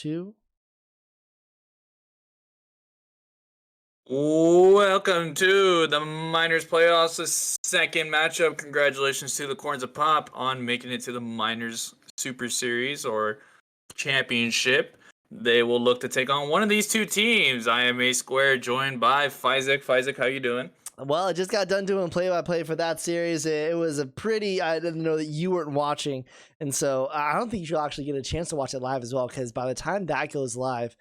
2. Welcome to the Miners Playoffs, the second matchup. Congratulations to the Corns of Pop on making it to the Miners Super Series or Championship. They will look to take on one of these two teams. I am A Square, joined by Fizek. Fizek, how you doing? Well, I just got done doing play-by-play for that series. It was a pretty, I didn't know that you weren't watching. And so I don't think you'll actually get a chance to watch it live as well, because by the time that goes live,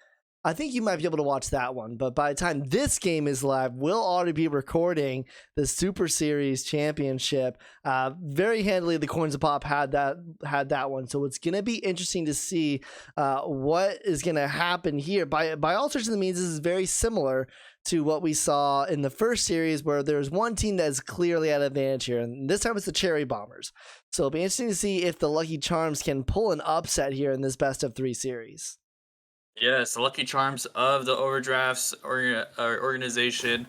I think you might be able to watch that one. But by the time this game is live, we'll already be recording the Super Series Championship. Very handily, the Corns of Pop had that one. So it's going to be interesting to see what is going to happen here. By all sorts of the means, this is very similar to what we saw in the first series, where there's one team that is clearly at advantage here, and this time it's the Cherry Bombers. So it'll be interesting to see if the Lucky Charms can pull an upset here in this best of 3 series. Yes, the Lucky Charms of the Overdrafts organization,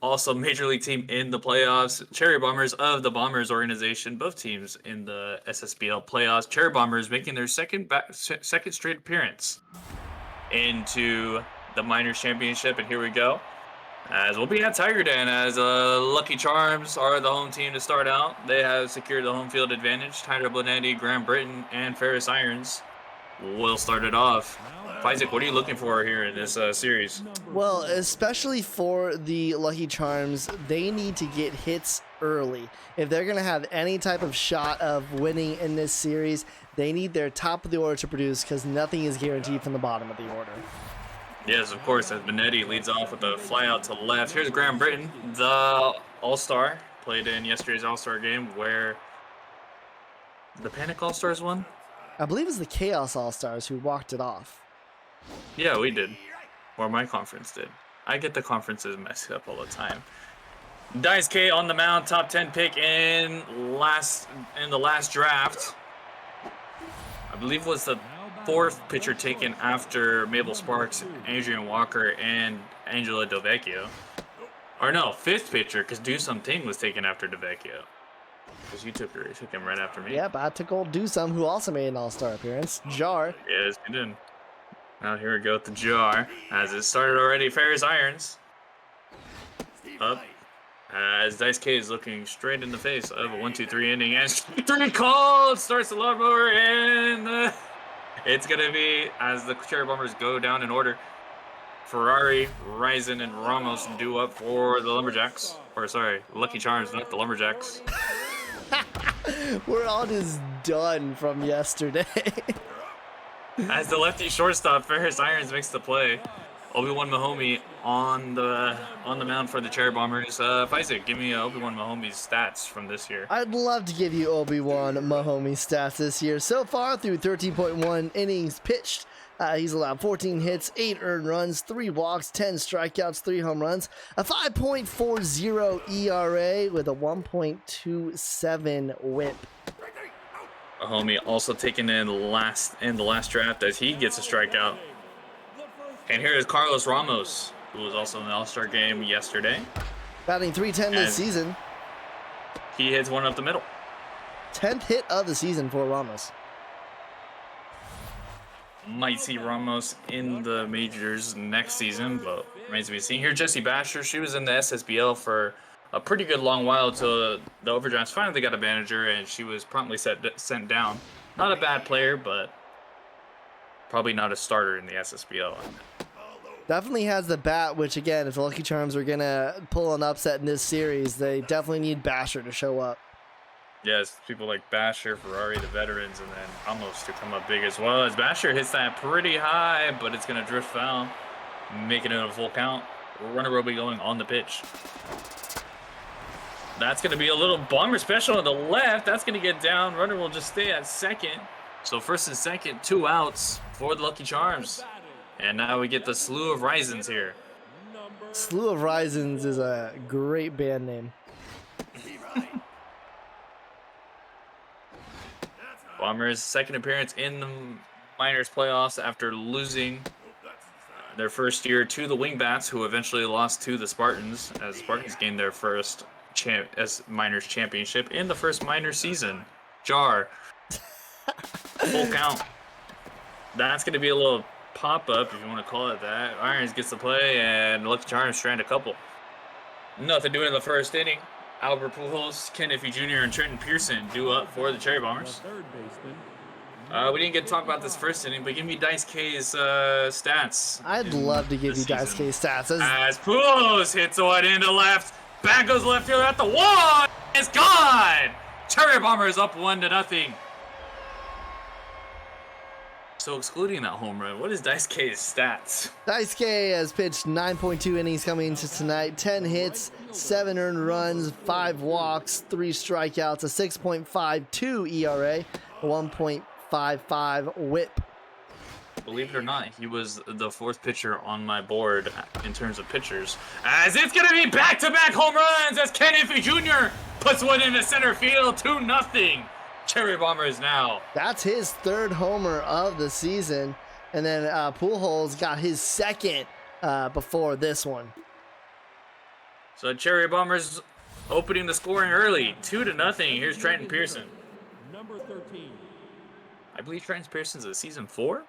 also major league team in the playoffs. Cherry Bombers of the Bombers organization, both teams in the SSBL playoffs. Cherry Bombers making their second straight appearance into the Miners Championship, and here we go. As we'll be at Tiger Den, as Lucky Charms are the home team to start out. They have secured the home field advantage. Tyler Blanetti, Graham Britton, and Ferris Irons will start it off. Isaac, what are you looking for here in this series? Well, especially for the Lucky Charms, they need to get hits early. If they're going to have any type of shot of winning in this series, they need their top of the order to produce, because nothing is guaranteed from the bottom of the order. Yes, of course, as Benetti leads off with a fly out to the left. Here's Graham Britton, the All-Star, played in yesterday's All-Star game where the Panic All-Stars won. I believe it's the Chaos All-Stars who walked it off. Yeah, we did. Or my conference did. I get the conferences messed up all the time. Dice K on the mound, top 10 pick in the last draft. I believe was the 4th pitcher taken after Mabel Sparks, Adrian Walker, and Angela Delvecchio. Or no, 5th pitcher, because Do Something was taken after Delvecchio. Because you took him right after me. Yep, I took old Do Some, who also made an All-Star appearance. Jar. Yes, you did. Now here we go with the Jar. As it started already, Ferris Irons. Up. As Dice K is looking straight in the face of a 1-2-3 inning. And 3 called! Starts the lawnmower, and it's going to be, as the Cherry Bombers go down in order, Ferrari, Ryzen, and Ramos do up for the Lumberjacks. Or sorry, Lucky Charms, not the Lumberjacks. We're all just done from yesterday. As the lefty shortstop, Ferris Irons makes the play. Obi-Wan Mahomey on the mound for the Cherry Bombers. Isaac, give me Obi-Wan Mahomey's stats from this year. I'd love to give you Obi-Wan Mahomey's stats this year. So far, through 13.1 innings pitched, he's allowed 14 hits, 8 earned runs, 3 walks, 10 strikeouts, 3 home runs, a 5.40 ERA with a 1.27 WHIP. Mahomey also taken in the last draft as he gets a strikeout. And here is Carlos Ramos, who was also in the All-Star game yesterday. Batting .310 this season. He hits one up the middle. 10th hit of the season for Ramos. Might see Ramos in the majors next season, but remains to be seen. Here, Jessie Basher. She was in the SSBL for a pretty good long while until the Overdrafts finally got a manager, and she was promptly sent down. Not a bad player, but probably not a starter in the SSBL. Definitely has the bat, which again, if the Lucky Charms are going to pull an upset in this series, they definitely need Basher to show up. Yes, people like Basher, Ferrari, the veterans, and then Ramos to come up big as well. As Basher hits that pretty high, but it's going to drift foul, making it a full count. Runner will be going on the pitch. That's going to be a little bomber special on the left. That's going to get down. Runner will just stay at second. So first and second, 2 outs for the Lucky Charms. And now we get the Slew of Risings here. Slew of Risings is a great band name. Bombers' second appearance in the Miners playoffs after losing their first year to the Wingbats, who eventually lost to the Spartans, as the Spartans gained their first Miners championship in the first Miners season. Jar. Full count. That's going to be a little pop-up, if you want to call it that. Irons gets the play, and Lucky Charms strand a couple. Nothing doing in the first inning. Albert Pujols, Ken Iffy Jr., and Trenton Pearson do up for the Cherry Bombers. We didn't get to talk about this first inning, but give me Dice K's stats. I'd love to give you Dice K's stats. As Pujols hits one into left, back goes left fielder at the wall. It's gone. Cherry Bombers up 1-0. So excluding that home run, what is Dice K's stats? Dice K has pitched 9.2 innings coming into tonight, 10 hits, 7 earned runs, 5 walks, 3 strikeouts, a 6.52 ERA, a 1.55 WHIP. Believe it or not, he was the 4th pitcher on my board in terms of pitchers. As it's going to be back-to-back home runs as Ken Iffy Jr. puts one into center field, 2-0. Cherry Bombers now. That's his 3rd homer of the season. And then Pujols got his 2nd before this one. So Cherry Bombers opening the scoring early, 2-0. Here's Trenton Pearson. Number 13. I believe Trenton Pearson's a season 4.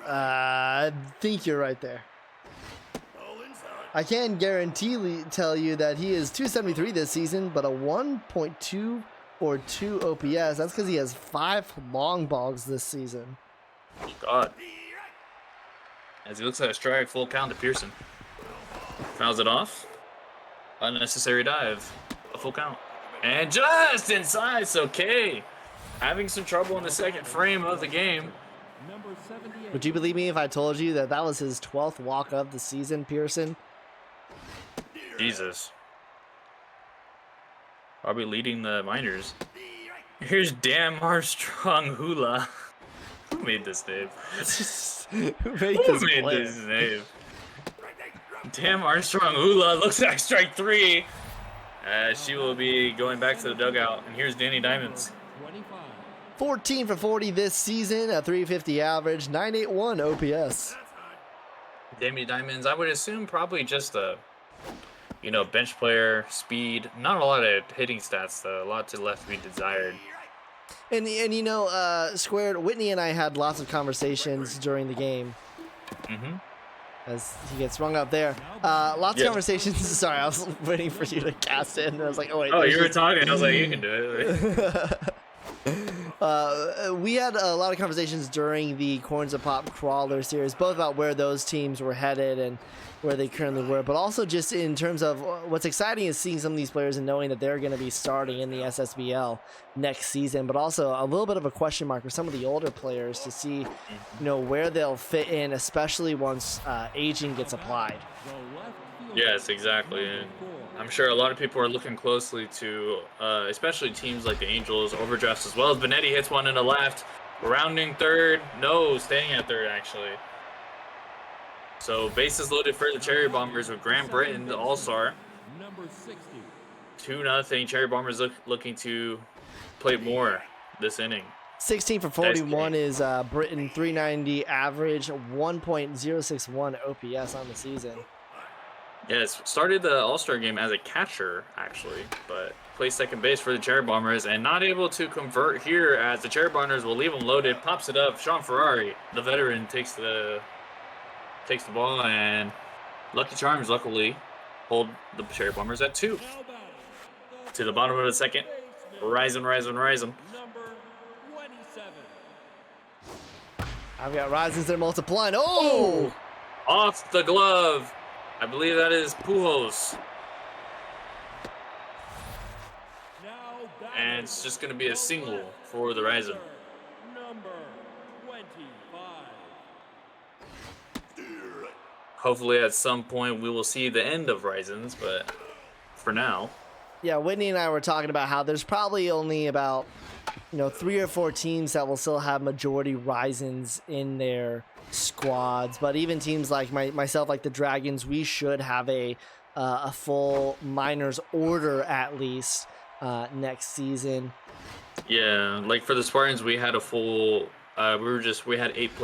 I think you're right there. I can tell you that he is 273 this season, but a 1.2 or 2 OPS. That's because he has 5 long balls this season. Oh, God. As he looks at a strike, full count to Pearson. Fouls it off. Unnecessary dive. A full count. And just inside, so K having some trouble in the 2nd frame of the game. Number 78. Would you believe me if I told you that that was his 12th walk of the season, Pearson? Jesus. Probably leading the minors. Here's Dan Armstrong Hula. Who made this name? Who made this name? Dan Armstrong Hula looks like strike 3. She will be going back to the dugout. And here's Danny Diamonds. 25. 14 for 40 this season, a 350 average, 981 OPS. Danny Diamonds, I would assume probably just a, bench player, speed. Not a lot of hitting stats, though. A lot to left to be desired. And Squared, Whitney and I had lots of conversations during the game. Mm-hmm. As he gets rung up there. Lots of conversations. Sorry, I was waiting for you to cast it, and I was like, oh, wait. Oh, you were talking. I was like, you can do it. We had a lot of conversations during the Corns of Pop Crawler series, both about where those teams were headed and where they currently were, but also just in terms of what's exciting is seeing some of these players and knowing that they're going to be starting in the SSBL next season, but also a little bit of a question mark for some of the older players to see, where they'll fit in, especially once aging gets applied. Yes, exactly. And I'm sure a lot of people are looking closely to, especially teams like the Angels, overdrafts as well as Benetti hits one in the left, rounding third. No, staying at third, actually. So bases loaded for the Cherry Bombers with Grant Britton, the All-Star. Number 60. 2-0. Cherry Bombers looking to play more this inning. 16 for 41 is Britton, 390 average, 1.061 OPS on the season. Yes, started the All-Star game as a catcher, actually, but plays second base for the Cherry Bombers and not able to convert here as the Cherry Bombers will leave him loaded, pops it up. Sean Ferrari, the veteran, takes the ball, and Lucky Charms, luckily, hold the Cherry Bombers at 2. To the bottom of the 2nd, rising. Number 27. I've got Risings there multiplying. Oh! Off the glove. I believe that is Pujols. And it's just going to be a single for the Rising. Number 25. Hopefully at some point we will see the end of Risings, but for now. Yeah, Whitney and I were talking about how there's probably only about 3 or 4 teams that will still have majority Risings in their squads, but even teams like myself, like the Dragons, we should have a full minors order at least next season. Yeah, like for the Spartans, we had a full. We had 8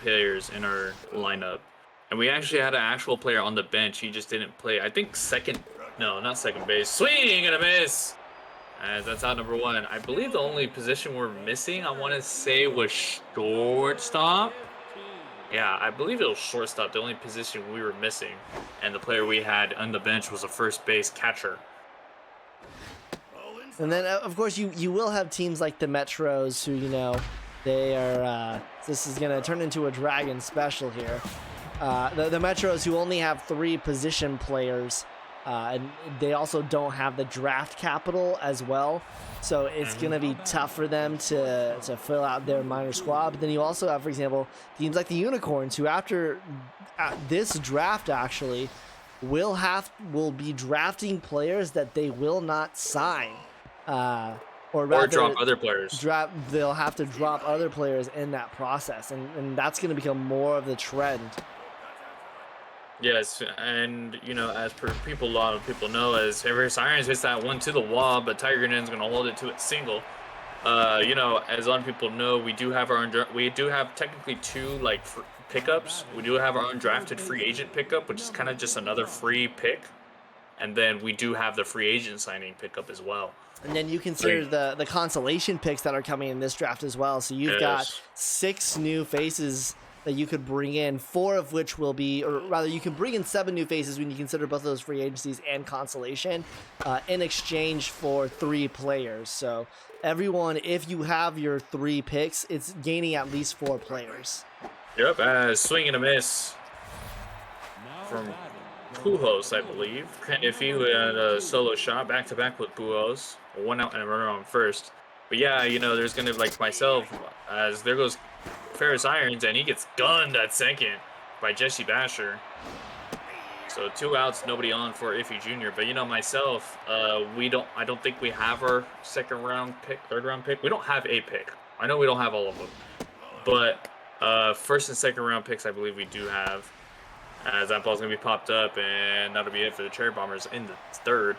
players in our lineup, and we actually had an actual player on the bench. He just didn't play. I think not second base. Swing and a miss. As that's out number 1. I believe the only position we're missing, I want to say, was shortstop. Yeah, I believe it was shortstop, the only position we were missing. And the player we had on the bench was a first base catcher. And then, of course, you will have teams like the Metros who, they are, this is going to turn into a Dragon special here. The Metros who only have 3 position players, and they also don't have the draft capital as well. So it's going to be tough for them to fill out their minor squad. But then you also have, for example, teams like the Unicorns who after this draft actually will be drafting players that they will not sign. Or drop other players. They'll have to drop other players in that process, and that's going to become more of the trend. Yes, and as per a lot of people know, as Harris Irons hits that one to the wall, but Tiger Grenad's going to hold it to a single. As a lot of people know, we do have technically 2 pickups. We do have our undrafted free agent pickup, which is kind of just another free pick, and then we do have the free agent signing pickup as well. And then you consider the consolation picks that are coming in this draft as well. So you've got 6 new faces that you could bring in, 4 of which will be, or rather you can bring in 7 new faces when you consider both of those free agencies and consolation in exchange for 3 players. So everyone, if you have your 3 picks, it's gaining at least 4 players. Yep, swing and a miss from Pujols, I believe. If he had a solo shot back-to-back with Pujols, 1 out and a runner on first. But yeah, there's going to, myself, as there goes Ferris Irons, and he gets gunned at second by Jesse Basher. So 2 outs, nobody on for Iffy Jr. But myself, I don't think we have our 2nd round pick, 3rd round pick. We don't have a pick. I know we don't have all of them, but 1st and 2nd round picks, I believe we do have. As that ball's gonna be popped up, and that'll be it for the Cherry Bombers in the 3rd.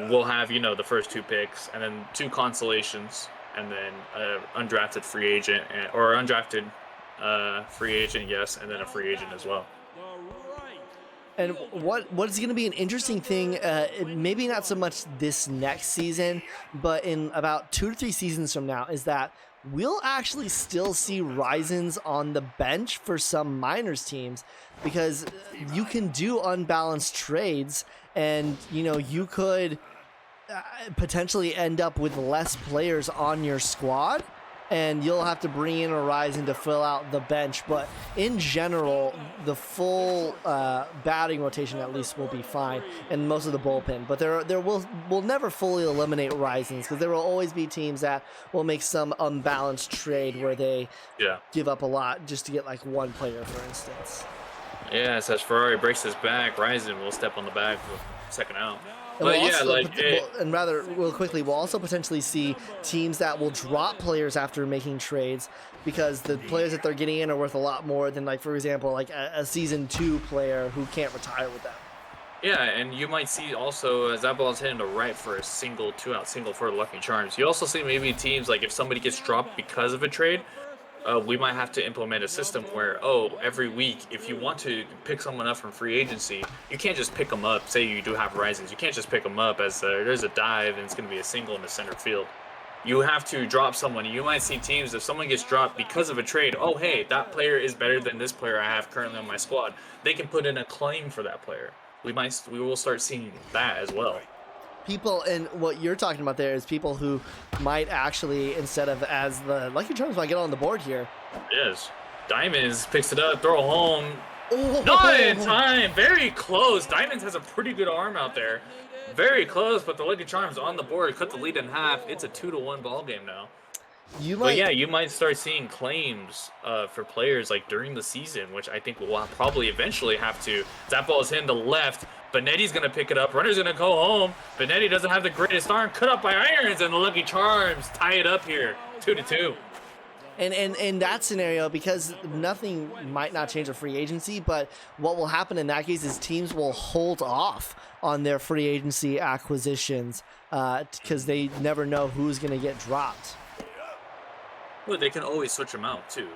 We'll have the first 2 picks, and then 2 consolations, and then undrafted free agent or undrafted free agent, yes, and then a free agent as well. And what is going to be an interesting thing, maybe not so much this next season, but in about 2 to 3 seasons from now, is that we'll actually still see Risens on the bench for some minors teams, because you can do unbalanced trades, and you could potentially end up with less players on your squad, and you'll have to bring in a Risen to fill out the bench. But in general, the full batting rotation at least will be fine, and most of the bullpen. But we'll never fully eliminate Risens, because there will always be teams that will make some unbalanced trade where they give up a lot just to get 1 player, for instance. Yes, as Ferrari breaks his back, Risen will step on the bag for 2nd out. And rather, real quickly, we'll also potentially see teams that will drop players after making trades, because the players that they're getting in are worth a lot more than, for example, a season 2 player who can't retire with them. Yeah, and you might see also, as that ball's hitting to right for a single, 2-out single for the Lucky Charms. You also see maybe teams, if somebody gets dropped because of a trade, we might have to implement a system where, every week, if you want to pick someone up from free agency, you can't just pick them up. Say you do have Risens, you can't just pick them up as there's a dive and it's going to be a single in the center field. You have to drop someone. You might see teams, if someone gets dropped because of a trade, hey, that player is better than this player I have currently on my squad. They can put in a claim for that player. We will start seeing that as well. People, and what you're talking about there is people who might actually, instead of as the Lucky Charms might get on the board here. Yes. Diamonds picks it up, throw home. Not in time. Very close. Diamonds has a pretty good arm out there. Very close, but the Lucky Charms on the board, cut the lead in half. It's a 2-1 ball game now. You might start seeing claims for players during the season, which I think we'll probably eventually have to. That ball is hitting to left. Benetti's going to pick it up. Runner's going to go home. Benetti doesn't have the greatest arm. Cut up by Irons, and the Lucky Charms tie it up here, 2-2. And in that scenario, because nothing might not change a free agency, but what will happen in that case is teams will hold off on their free agency acquisitions because they never know who's going to get dropped. Well, they can always switch them out too.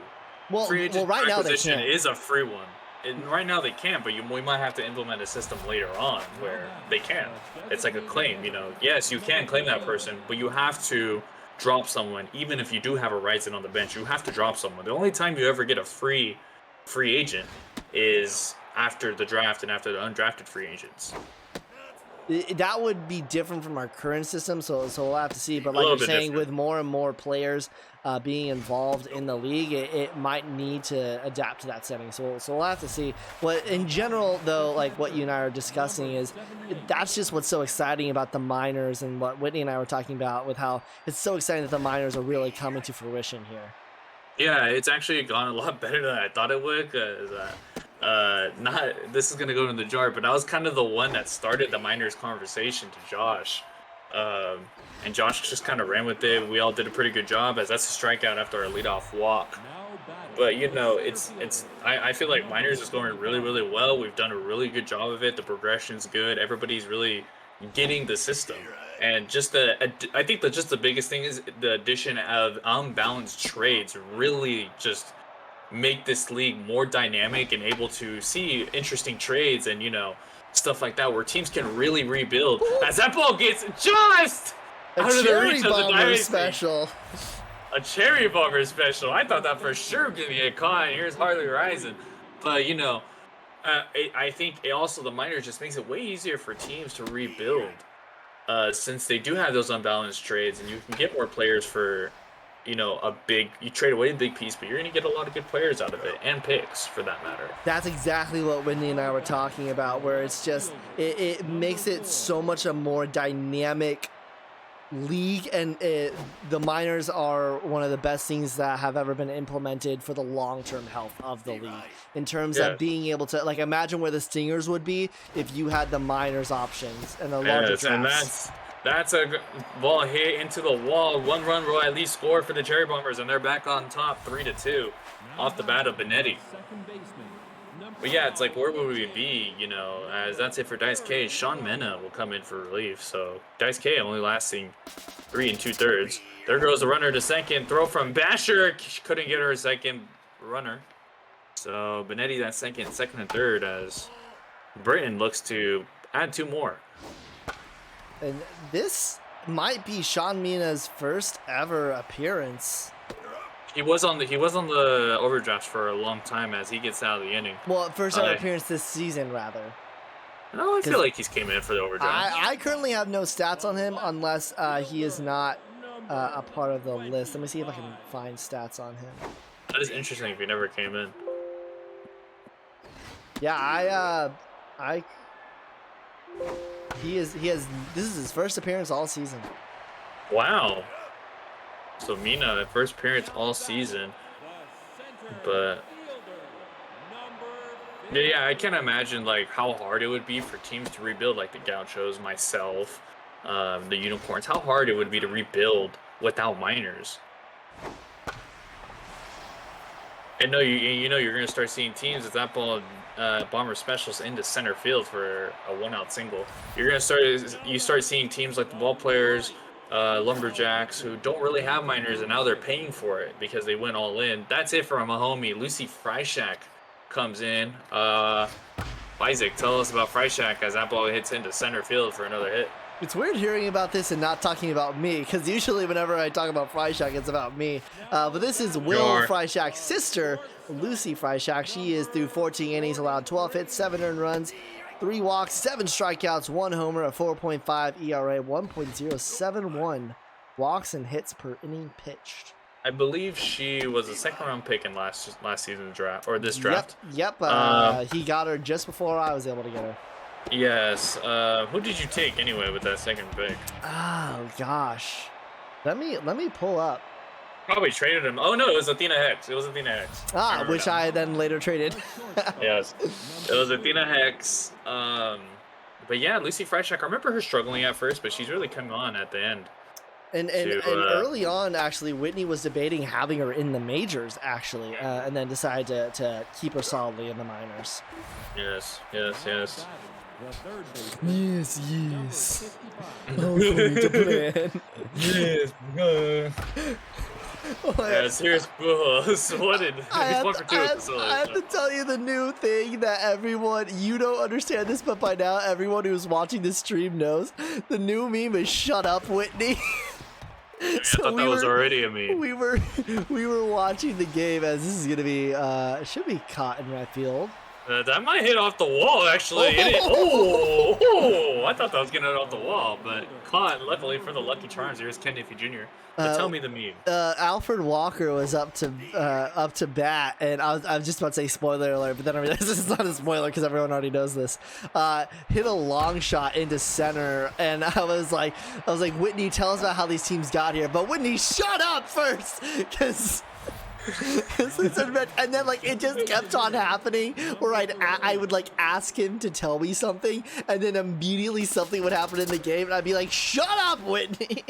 Well, free agent right now they acquisition can't. is a free one. and right now they can't, but we might have to implement a system later on where they can. It's like a claim, you know. Yes, you can claim that person, but you have to drop someone. Even if you do have a Ryzen on the bench, you have to drop someone. The only time you ever get a free agent is after the draft and after the undrafted free agents. That would be different from our current system, so we'll have to see. But like little you're bit saying, different. with more and more players being involved in the league, it might need to adapt to that setting. So we'll have to see. What in general, though, like what you and I are discussing is that's just what's so exciting about the minors, and what Whitney and I were talking about with how it's so exciting that the minors are really coming to fruition here. Yeah, it's actually gone a lot better than I thought it would, because not this is gonna go in the jar, but I was kind of the one that started the minors conversation to Josh, and Josh just kind of ran with it. We all did a pretty good job, as that's a strikeout after our leadoff walk. But you know, I feel like minors is going really, really well. We've done a really good job of it. The progression's good. Everybody's really getting the system. And I think that just the biggest thing is the addition of unbalanced trades really just make this league more dynamic and able to see interesting trades and, you know, stuff like that where teams can really rebuild. As that ball gets just out of the reach of the diving special. a cherry bomber special. I thought that for sure was gonna get caught. And here's Harley Rising, but you know, I think it also the minors just makes it way easier for teams to rebuild, since they do have those unbalanced trades, and you can get more players for, you know, you trade away a big piece, but you're gonna get a lot of good players out of it and picks for that matter. That's exactly what Whitney and I were talking about, where it's just it makes it so much a more dynamic league, and the minors are one of the best things that have ever been implemented for the long-term health of the league, in terms of being able to, like, imagine where the Stingers would be if you had the minors options and the larger drafts. And that's a ball hit into the wall. 1 run will at least score for the Cherry Bombers, and they're back on top 3-2 off the bat of Benetti. But yeah, it's like, where would we be, you know, as that's it for Dice K. Sean Mena will come in for relief. So Dice K only lasting 3 2/3. There goes the runner to second. Throw from Basher. Couldn't get her second runner. So Benetti that second and third, as Britain looks to add 2 more. And this might be Sean Mena's first ever appearance. He was on the overdraft for a long time, as he gets out of the inning. Well, first ever appearance this season, rather. No, I feel like he's came in for the overdraft. I currently have no stats on him unless he is not a part of the list. Let me see if I can find stats on him. That is interesting if he never came in. Yeah, this is his first appearance all season. Wow. So Mina, first appearance all season, but yeah, I can't imagine like how hard it would be for teams to rebuild, like the Gauchos, myself, the Unicorns. How hard it would be to rebuild without minors. And no, you know you're gonna start seeing teams with that ball, bomber specials into center field for a 1-out single. You're gonna start seeing teams like the ball players, Lumberjacks, who don't really have minors, and now they're paying for it because they went all in. That's it for my homie Lucy Freishak comes in. Isaac, tell us about Freishak as that ball hits into center field for another hit. It's weird hearing about this and not talking about me, because usually whenever I talk about Freishak, it's about me. But this is Will Freishak's sister, Lucy Freishak. She is through 14 innings, allowed 12 hits, 7 earned runs, 3 walks, 7 strikeouts, 1 homer, a 4.5 ERA, 1.071 walks and hits per inning pitched. I believe she was a second-round pick in last season's draft, or this draft. Yep. He got her just before I was able to get her. Yes. Who did you take anyway with that second pick? Oh gosh, let me pull up. Probably traded him. Oh no, it was Athena Hex. Which I then later traded. Yes, it was Athena Hex. But yeah, Lucy Freishak. I remember her struggling at first, but she's really come on at the end. And early on, actually, Whitney was debating having her in the majors, actually, and then decided to keep her solidly in the minors. Yes. Yes. All according to plan. Yes. Yeah, serious boohos. What did he's I 1 for 2 with the I solo. have to tell you the new thing that everyone, you don't understand this, but by now everyone who's watching this stream knows. The new meme is "Shut up, Whitney." I thought that was already a meme. we were watching the game as this is gonna be should be caught in right field. That might hit off the wall, actually. I thought that was going to hit off the wall, but caught, luckily for the Lucky Charms. Here's Ken Nifty Jr. But tell me the meme. Alfred Walker was up to bat, and I was just about to say spoiler alert, but then I realized this is not a spoiler because everyone already knows this. Hit a long shot into center, and I was like, Whitney, tell us about how these teams got here. But Whitney, shut up first, because. And then like it just kept on happening where I would like ask him to tell me something, and then immediately something would happen in the game, and I'd be like, shut up, Whitney.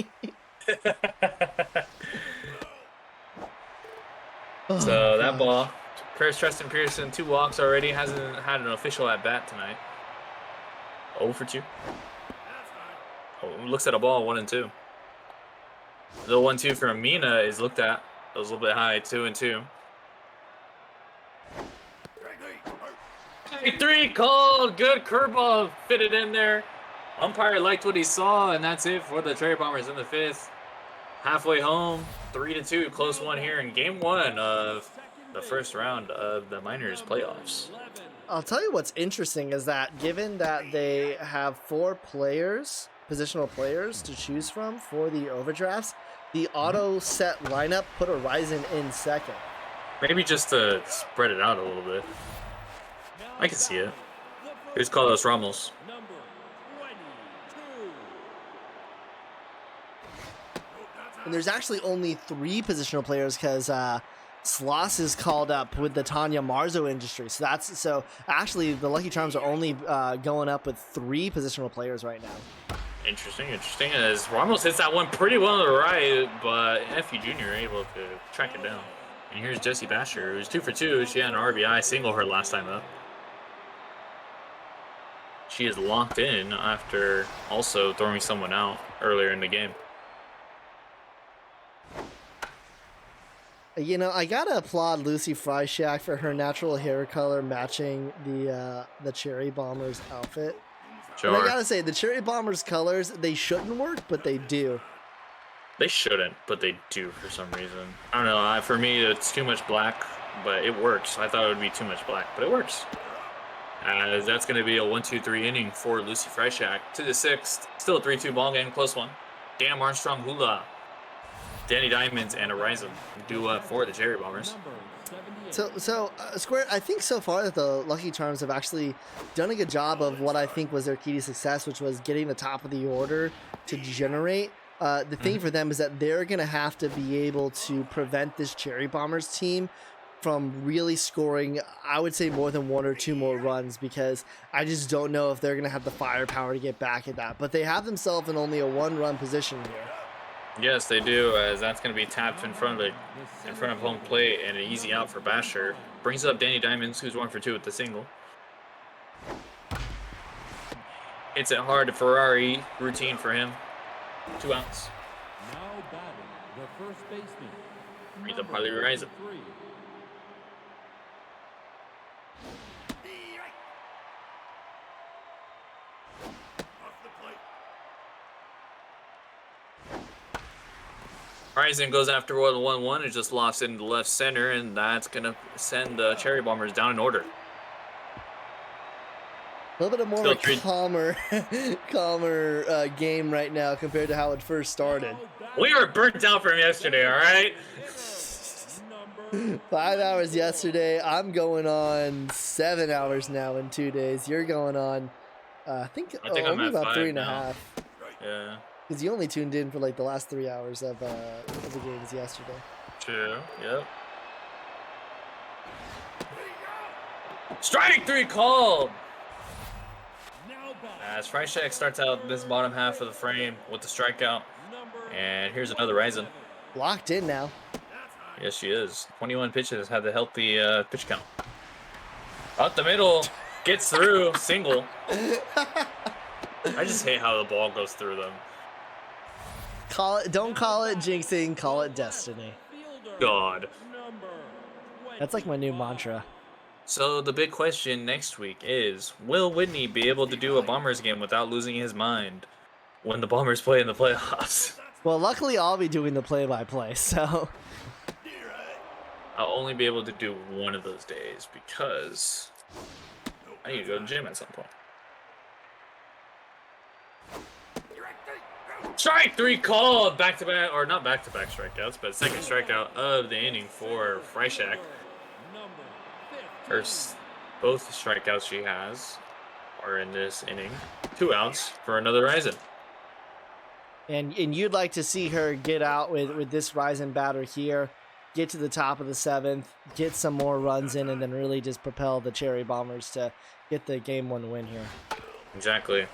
So that ball, Tristan Pearson, 2 walks already, hasn't had an official at bat tonight. 0 for 2. Oh, looks at a ball 1 and 2. The 1-2 from Mina is looked at. That was a little bit high, 2 and 2. 3 called, good curveball fitted in there. Umpire liked what he saw, and that's it for the Cherry Bombers in the 5th. Halfway home, 3-2, close one here in Game 1 of the first round of the Miners playoffs. I'll tell you what's interesting is that given that they have 4 players, positional players to choose from for the overdrafts, the auto set lineup put Horizon in second. Maybe just to spread it out a little bit. I can see it. Here's Carlos Ramos. And there's actually only 3 positional players because Sloss is called up with the Tanya Marzo industry. So actually the Lucky Charms are only going up with 3 positional players right now. Interesting. As Ramos hits that one pretty well to the right, but Neffy Jr. able to track it down. And here's Jessie Basher, who's 2 for 2. She had an RBI single her last time up. She is locked in after also throwing someone out earlier in the game. You know, I gotta applaud Lucy Freishack for her natural hair color matching the Cherry Bombers outfit. Sure. And I gotta say, the Cherry Bombers colors, they shouldn't work, but they do. They shouldn't, but they do for some reason. I don't know. For me, it's too much black, but it works. I thought it would be too much black, but it works. As that's going to be a 1-2-3 inning for Lucy Freishack. To the 6th, still a 3-2 ball game, close one. Dan Armstrong Hula, Danny Diamonds, and Horizon do up for the Cherry Bombers. So Square, I think so far that the Lucky Charms have actually done a good job of what I think was their key to success, which was getting the top of the order to generate. The thing for them is that they're going to have to be able to prevent this Cherry Bombers team from really scoring, I would say, more than 1 or 2 more runs, because I just don't know if they're going to have the firepower to get back at that. But they have themselves in only a 1-run position here. Yes, they do, as that's going to be tapped in front of home plate and an easy out for Basher. Brings up Danny Diamonds, who's 1 for 2 with the single. Hits it hard to Ferrari, routine for him. 2 outs. Now batting the first baseman. Brings up Harley Horizon. 3. Horizon goes after 1-1-1 and just lofts into left center, and that's going to send the Cherry Bombers down in order. A little bit more of a calmer game right now compared to how it first started. We were burnt out from yesterday, all right? 5 hours yesterday. I'm going on 7 hours now in 2 days. You're going on, I think I'm only at about 3.5. now. Yeah. Because you only tuned in for like the last 3 hours of the games yesterday. True. Yep. Strike 3 called. As Freishack starts out this bottom half of the frame with the strikeout. And here's another Horizon. Locked in now. Yes, she is. 21 pitches, had the healthy pitch count. Up the middle, gets through, single. I just hate how the ball goes through them. Don't call it jinxing, call it destiny. God. That's like my new mantra. So the big question next week is, will Whitney be able to do a Bombers game without losing his mind when the Bombers play in the playoffs? Well, luckily I'll be doing the play-by-play, so I'll only be able to do one of those days because I need to go to the gym at some point. Strike 3 called back-to-back, or not back-to-back strikeouts, but second strikeout of the inning for Freishak. Both strikeouts she has are in this inning. 2 outs for another Ryzen. and you'd like to see her get out with this Ryzen batter here, get to the top of the 7th, get some more runs in, and then really just propel the Cherry Bombers to get the game 1 win here. Exactly.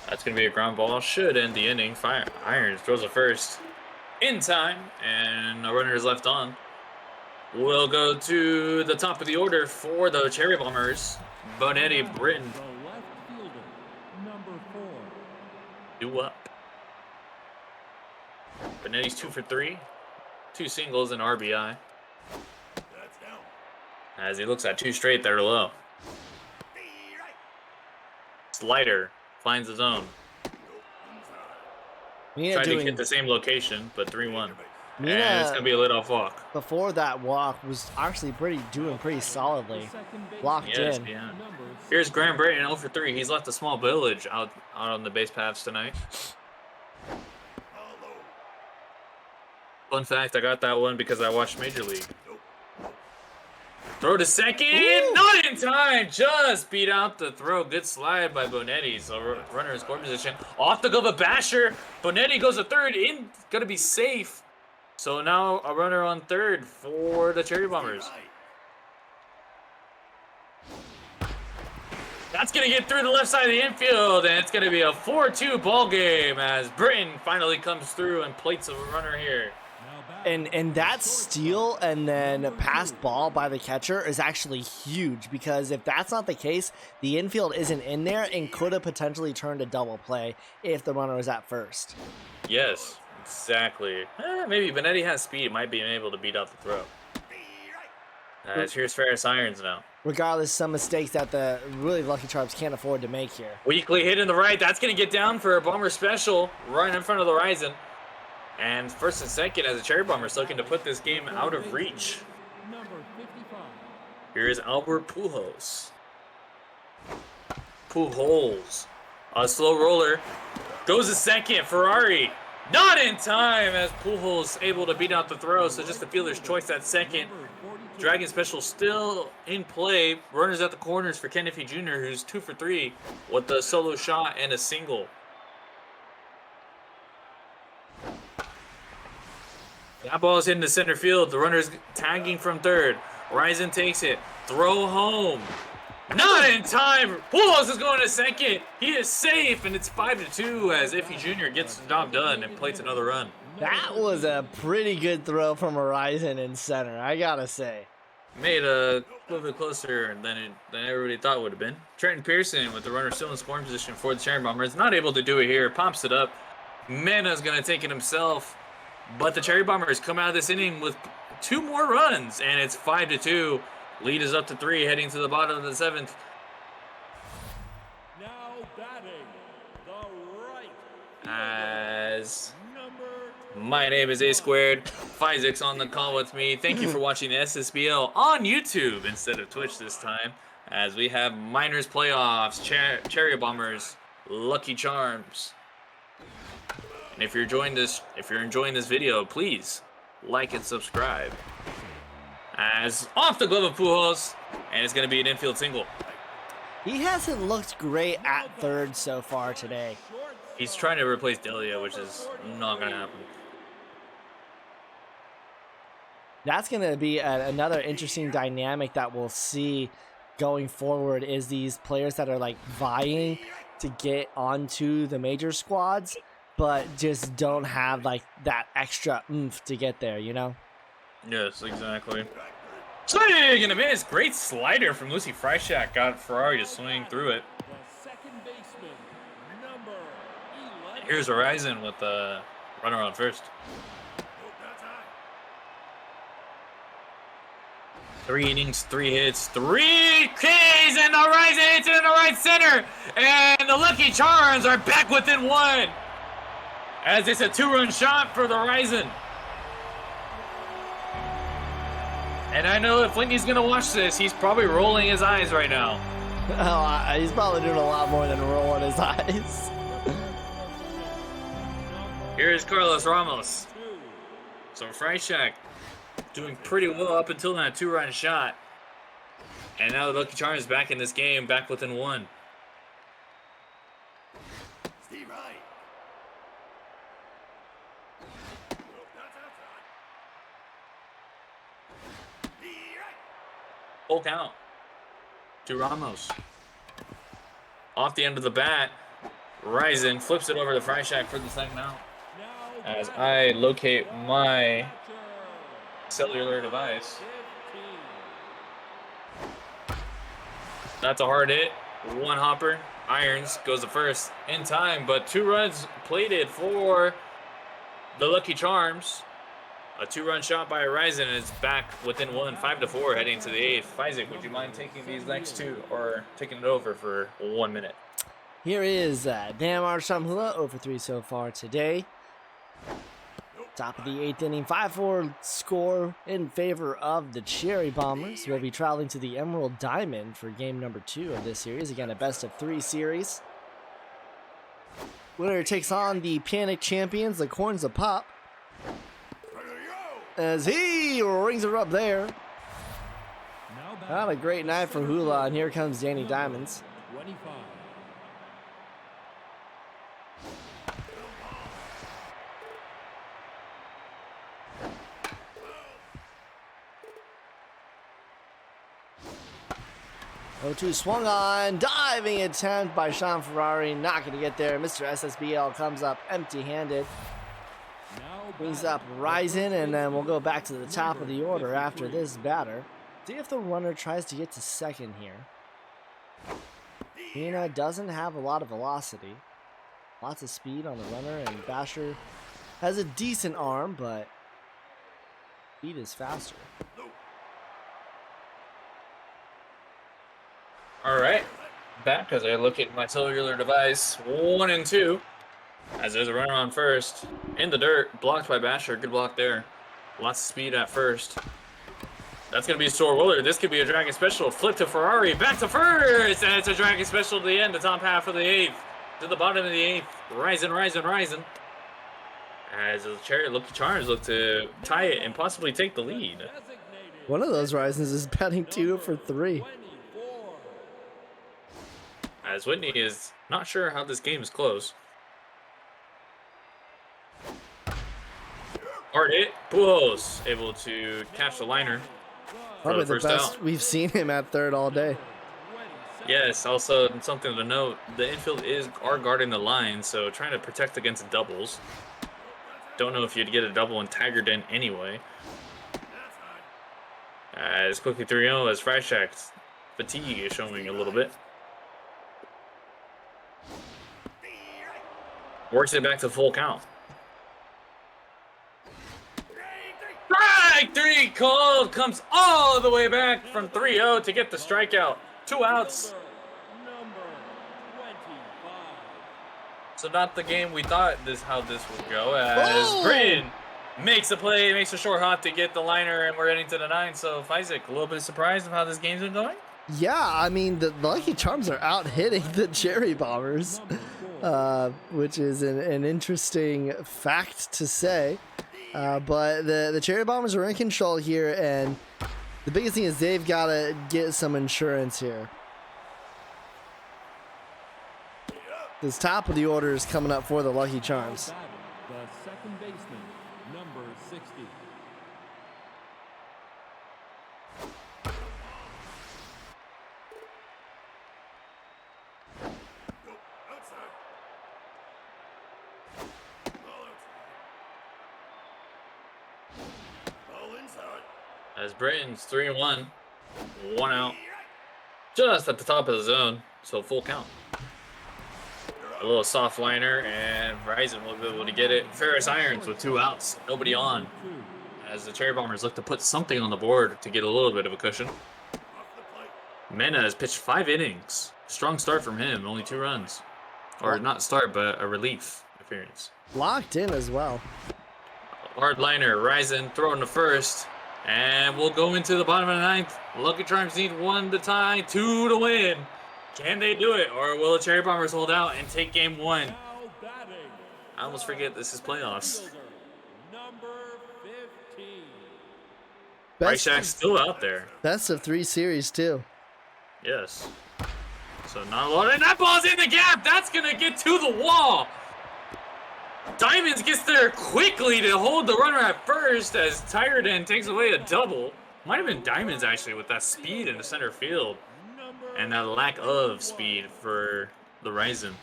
That's going to be a ground ball. Should end the inning. Irons throws a first in time, and a runner is left on. We'll go to the top of the order for the Cherry Bombers. Bonetti, Britton. The left fielder, number 4. Due up. Bonetti's 2 for 3. 2 singles and RBI. As he looks at 2 straight that are low. Slider finds his own. Tried to hit the same location, but 3-1. And it's going to be a leadoff walk. Before that walk was actually doing pretty solidly. Locked in. Yeah. Here's Graham Britton 0 for 3. He's left a small village out on the base paths tonight. Fun fact, I got that one because I watched Major League. Throw to second, not in time. Just beat out the throw. Good slide by Bonetti. So runner in scoring position. Off the glove of Basher. Bonetti goes to third. Gonna be safe. So now a runner on third for the Cherry Bombers. That's gonna get through the left side of the infield, and it's gonna be a 4-2 ball game as Britton finally comes through and plates a runner here. And that steal and then passed ball by the catcher is actually huge, because if that's not the case, the infield isn't in there and could have potentially turned a double play if the runner was at first. Yes, exactly. Maybe Bonetti has speed, might be able to beat out the throw. Here's Ferris Irons now. Regardless, some mistakes that the really Lucky Charms can't afford to make here. Weakly hit in the right. That's going to get down for a Bomber special right in front of the horizon. And first and second as the Cherry Bombers looking to put this game out of reach. Here is Albert Pujols. A slow roller. Goes to second. Ferrari. Not in time as Pujols able to beat out the throw. So just the fielder's choice at second. Dragon special still in play. Runners at the corners for Ken Iffy Jr., who's 2 for 3 with a solo shot and a single. That ball is hitting the center field. The runner's tagging from third. Ryzen takes it. Throw home. Not in time. Pujols is going to second. He is safe, and it's 5-2 as Iffy Jr. gets the job done and plates another run. That was a pretty good throw from Horizon in center, I gotta say. Made a little bit closer than everybody thought it would have been. Trenton Pearson with the runner still in scoring position for the Cherry Bombers. Not able to do it here. Pops it up. Mena's going to take it himself. But the Cherry Bombers come out of this inning with 2 more runs, and it's 5-2. Lead is up to 3, heading to the bottom of the 7th. Now batting the right. As my name is A Squared. Physic's on the call with me. Thank you for watching the SSBL on YouTube instead of Twitch this time, as we have Minors playoffs, Cherry Bombers, Lucky Charms. And if you're enjoying this video, please like and subscribe. As off the glove of Pujols, and it's going to be an infield single. He hasn't looked great at third so far today. He's trying to replace Delia, which is not going to happen. That's going to be another interesting dynamic that we'll see going forward, is these players that are like vying to get onto the major squads, but just don't have like that extra oomph to get there, you know? Yes, exactly. Swing and a miss. Great slider from Lucy Freishak. Got Ferrari to swing through it. Here's Horizon with the runner on first. 3 innings, 3 hits, 3 Ks, and Horizon hits it in the right center. And the Lucky Charms are back within 1. As it's a 2-run shot for the Horizon. And I know if Whitney's going to watch this, he's probably rolling his eyes right now. Oh, he's probably doing a lot more than rolling his eyes. Here's Carlos Ramos. So Freishak doing pretty well up until that 2-run shot. And now the Lucky Charms back in this game, back within 1. Full count to Ramos. Off the end of the bat, Ryzen flips it over to Freishak for the second out. As I locate my cellular device. That's a hard hit. 1 hopper. Irons goes to first in time, but 2 runs plated for the Lucky Charms. A 2-run shot by Horizon is back within 1, 5-4, heading to the 8th. Isaac, would you mind taking these next 2 or taking it over for 1 minute? Here is Damar Shamhula, 0 for 3 so far today. Top of the 8th inning, 5-4 score in favor of the Cherry Bombers. We'll be traveling to the Emerald Diamond for game number 2 of this series. Again, a best-of-3 series. Winner takes on the Panic Champions, the Corns of Pop. As he rings her up there. Not a great night for Hula, and here comes Danny Diamonds. 25. 0-2 swung on, diving attempt by Sean Ferrari, not going to get there. Mr. SSBL comes up empty-handed. Brings up Ryzen, and then we'll go back to the top of the order after this batter. See if the runner tries to get to second here. Hina doesn't have a lot of velocity. Lots of speed on the runner, and Basher has a decent arm, but speed is faster. All right, back as I look at my cellular device. 1-2. As there's a runner on first. In the dirt, blocked by Basher. Good block there. Lots of speed at first. That's going to be a sore roller. This could be a Dragon Special. Flip to Ferrari. Back to first. And it's a Dragon Special to the end. The top half of the 8th. To the bottom of the 8th. Ryzen. As the Lucky Charms look to tie it and possibly take the lead. One of those Ryzens is batting 2 for 3. As Whitney is not sure how this game is close. Hard hit. Pujols able to catch the liner. Probably the first best out. we've seen him at third all day. Yes, also something to note, the infield are guarding the line, so trying to protect against doubles. Don't know if you'd get a double and Tiger Den anyway. As quickly 3-0 as Freishak's fatigue is showing a little bit. Works it back to full count. Strike 3 called, comes all the way back from 3-0 to get the strikeout. 2 outs. So not the game we thought how this would go, as Britain makes a play, makes a short hop to get the liner, and we're heading to the 9th. So Isaac, a little bit surprised of how this game's been going? Yeah, I mean, the Lucky Charms are out hitting the Cherry Bombers, which is an interesting fact to say. But the Cherry Bombers are in control here, and the biggest thing is they've got to get some insurance here. This top of the order is coming up for the Lucky Charms. The second baseman, number 60. As Britain's 3-1, 1 out, just at the top of the zone, so full count. A little soft liner, and Verizon will be able to get it. Ferris Irons with 2 outs, nobody on. As the Cherry Bombers look to put something on the board to get a little bit of a cushion. Mena has pitched 5 innings. Strong start from him, only 2 runs. Or not start, but a relief appearance. Locked in as well. Hard liner, Ryzen throwing to first. And we'll go into the bottom of the 9th. Lucky Charms need 1 to tie, 2 to win. Can they do it, or will the Cherry Bombers hold out and take game 1? I almost forget this is playoffs. Ryshak's still out there. Best of 3 series too. Yes. So not a lot, and that ball's in the gap. That's gonna get to the wall. Diamonds gets there quickly to hold the runner at first as Tyredin takes away a double. Might have been Diamonds actually with that speed in the center field and that lack of speed for the Ryzen.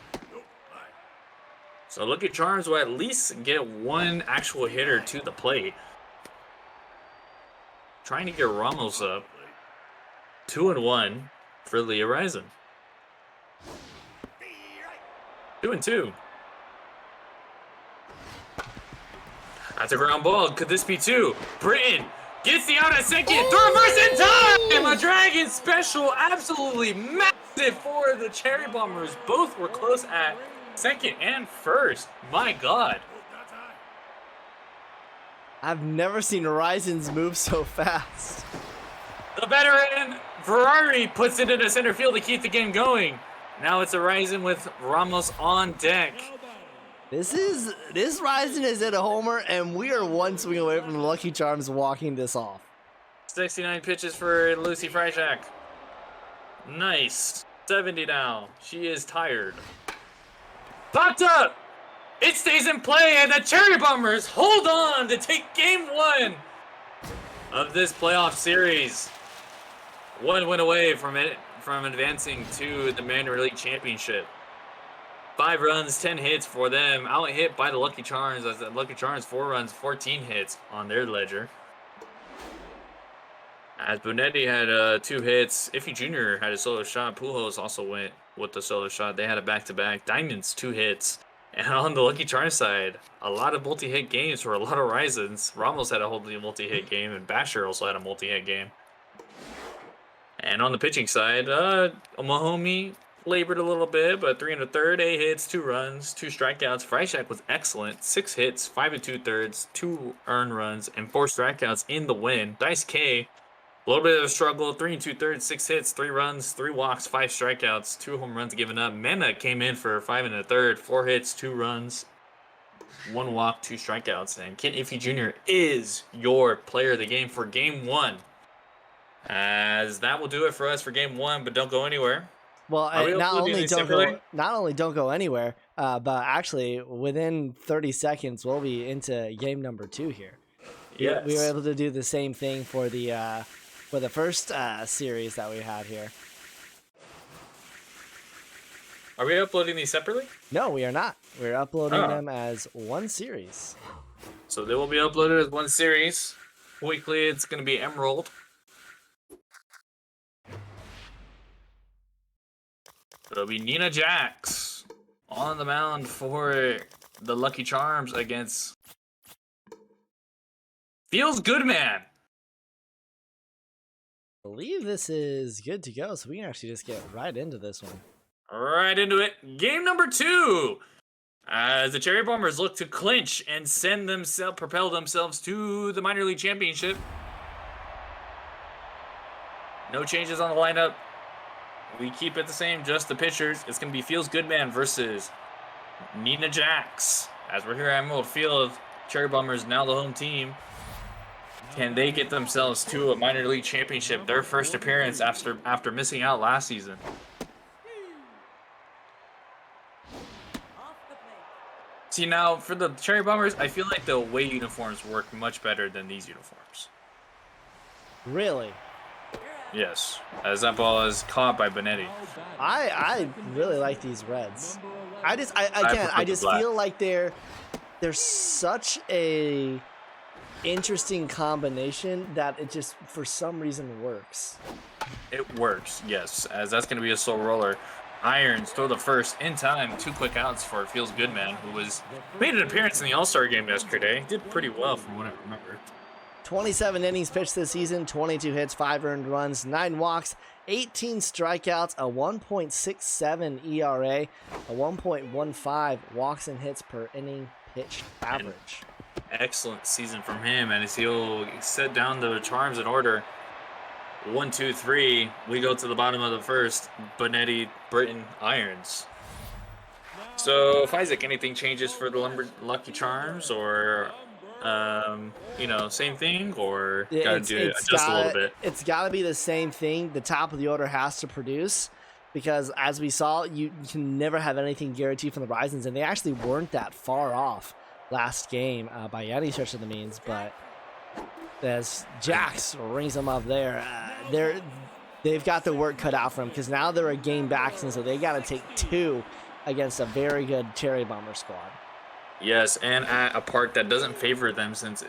So Lucky Charms will at least get 1 actual hitter to the plate. Trying to get Ramos up. 2-1 for the Ryzen. 2-2. That's a ground ball. Could this be 2? Britton gets the out at second. The reverse in time! A Dragon special. Absolutely massive for the Cherry Bombers. Both were close at second and first. My God. I've never seen Horizons move so fast. The veteran Ferrari puts it into center field to keep the game going. Now it's a Ryzen with Ramos on deck. This Ryzen is at a homer, and we are 1 swing away from the Lucky Charms walking this off. 69 pitches for Lucy Freishak. Nice. 70 now. She is tired. Popped up! It stays in play, and the Cherry Bombers hold on to take game 1 of this playoff series. 1 win away from advancing to the Minor League Championship. 5 runs, 10 hits for them. Out hit by the Lucky Charms as the Lucky Charms 4 runs, 14 hits on their ledger. As Bonetti had 2 hits, Iffy Jr. had a solo shot. Pujols also went with the solo shot. They had a back-to-back. Diamonds 2 hits. And on the Lucky Charms side, a lot of multi-hit games for a lot of Ryzens. Ramos had a whole multi-hit game, and Basher also had a multi-hit game. And on the pitching side, Mahomey labored a little bit, but 3 1/3, 8 hits, 2 runs, 2 strikeouts. Freishak was excellent. 6 hits, 5 2/3, 2 earned runs, and 4 strikeouts in the win. Dice K, a little bit of a struggle. 3 2/3, 6 hits, 3 runs, 3 walks, 5 strikeouts, 2 home runs given up. Mena came in for 5 1/3, 4 hits, 2 runs, 1 walk, 2 strikeouts. And Kent Iffy Jr. is your player of the game for game 1. As that will do it for us for game 1, but don't go anywhere. Well, not only don't go anywhere, but actually within 30 seconds we'll be into game number 2 here. Yes. We were able to do the same thing for the first series that we had here. Are we uploading these separately? No, we are not. We're uploading them as 1 series. So they will be uploaded as 1 series. Weekly, it's going to be Emerald. It'll be Nina Jax on the mound for the Lucky Charms against Feels Good Man. I believe this is good to go, so we can actually just get right into this one. Right into it. Game number 2. As the Cherry Bombers look to clinch and propel themselves to the Minor League Championship. No changes on the lineup. We keep it the same, just the pitchers. It's going to be Feels Good Man versus Nina Jax. As we're here at Emerald Field, Cherry Bombers now the home team. Can they get themselves to a minor league championship? Their first appearance after missing out last season. See, now for the Cherry Bombers, I feel like the away uniforms work much better than these uniforms. Really? Yes, as that ball is caught by Benetti. I really like these reds. I just feel like they're such a interesting combination that it just, for some reason, works. It works, yes, as that's going to be a slow roller. Irons throw the first in time. 2 quick outs for Feels Good Man, who made an appearance in the All-Star game yesterday. Did pretty well from what I remember. 27 innings pitched this season, 22 hits, 5 earned runs, 9 walks, 18 strikeouts, a 1.67 ERA, a 1.15 walks and hits per inning pitched average. Excellent season from him, and as he'll set down the Charms in order. 1, 2, 3. We go to the bottom of the first. Benetti, Britton, Irons. So, if Isaac, anything changes for the Lucky Charms, or same thing, or adjust a little bit? It's got to be the same thing. The top of the order has to produce, because as we saw, you can never have anything guaranteed from the Risings, and they actually weren't that far off last game by any stretch of the means, but as Jax rings them up there, they've got the work cut out for them, because now they're a game back, and so they got to take 2 against a very good Cherry Bomber squad. Yes, and at a park that doesn't favor them, since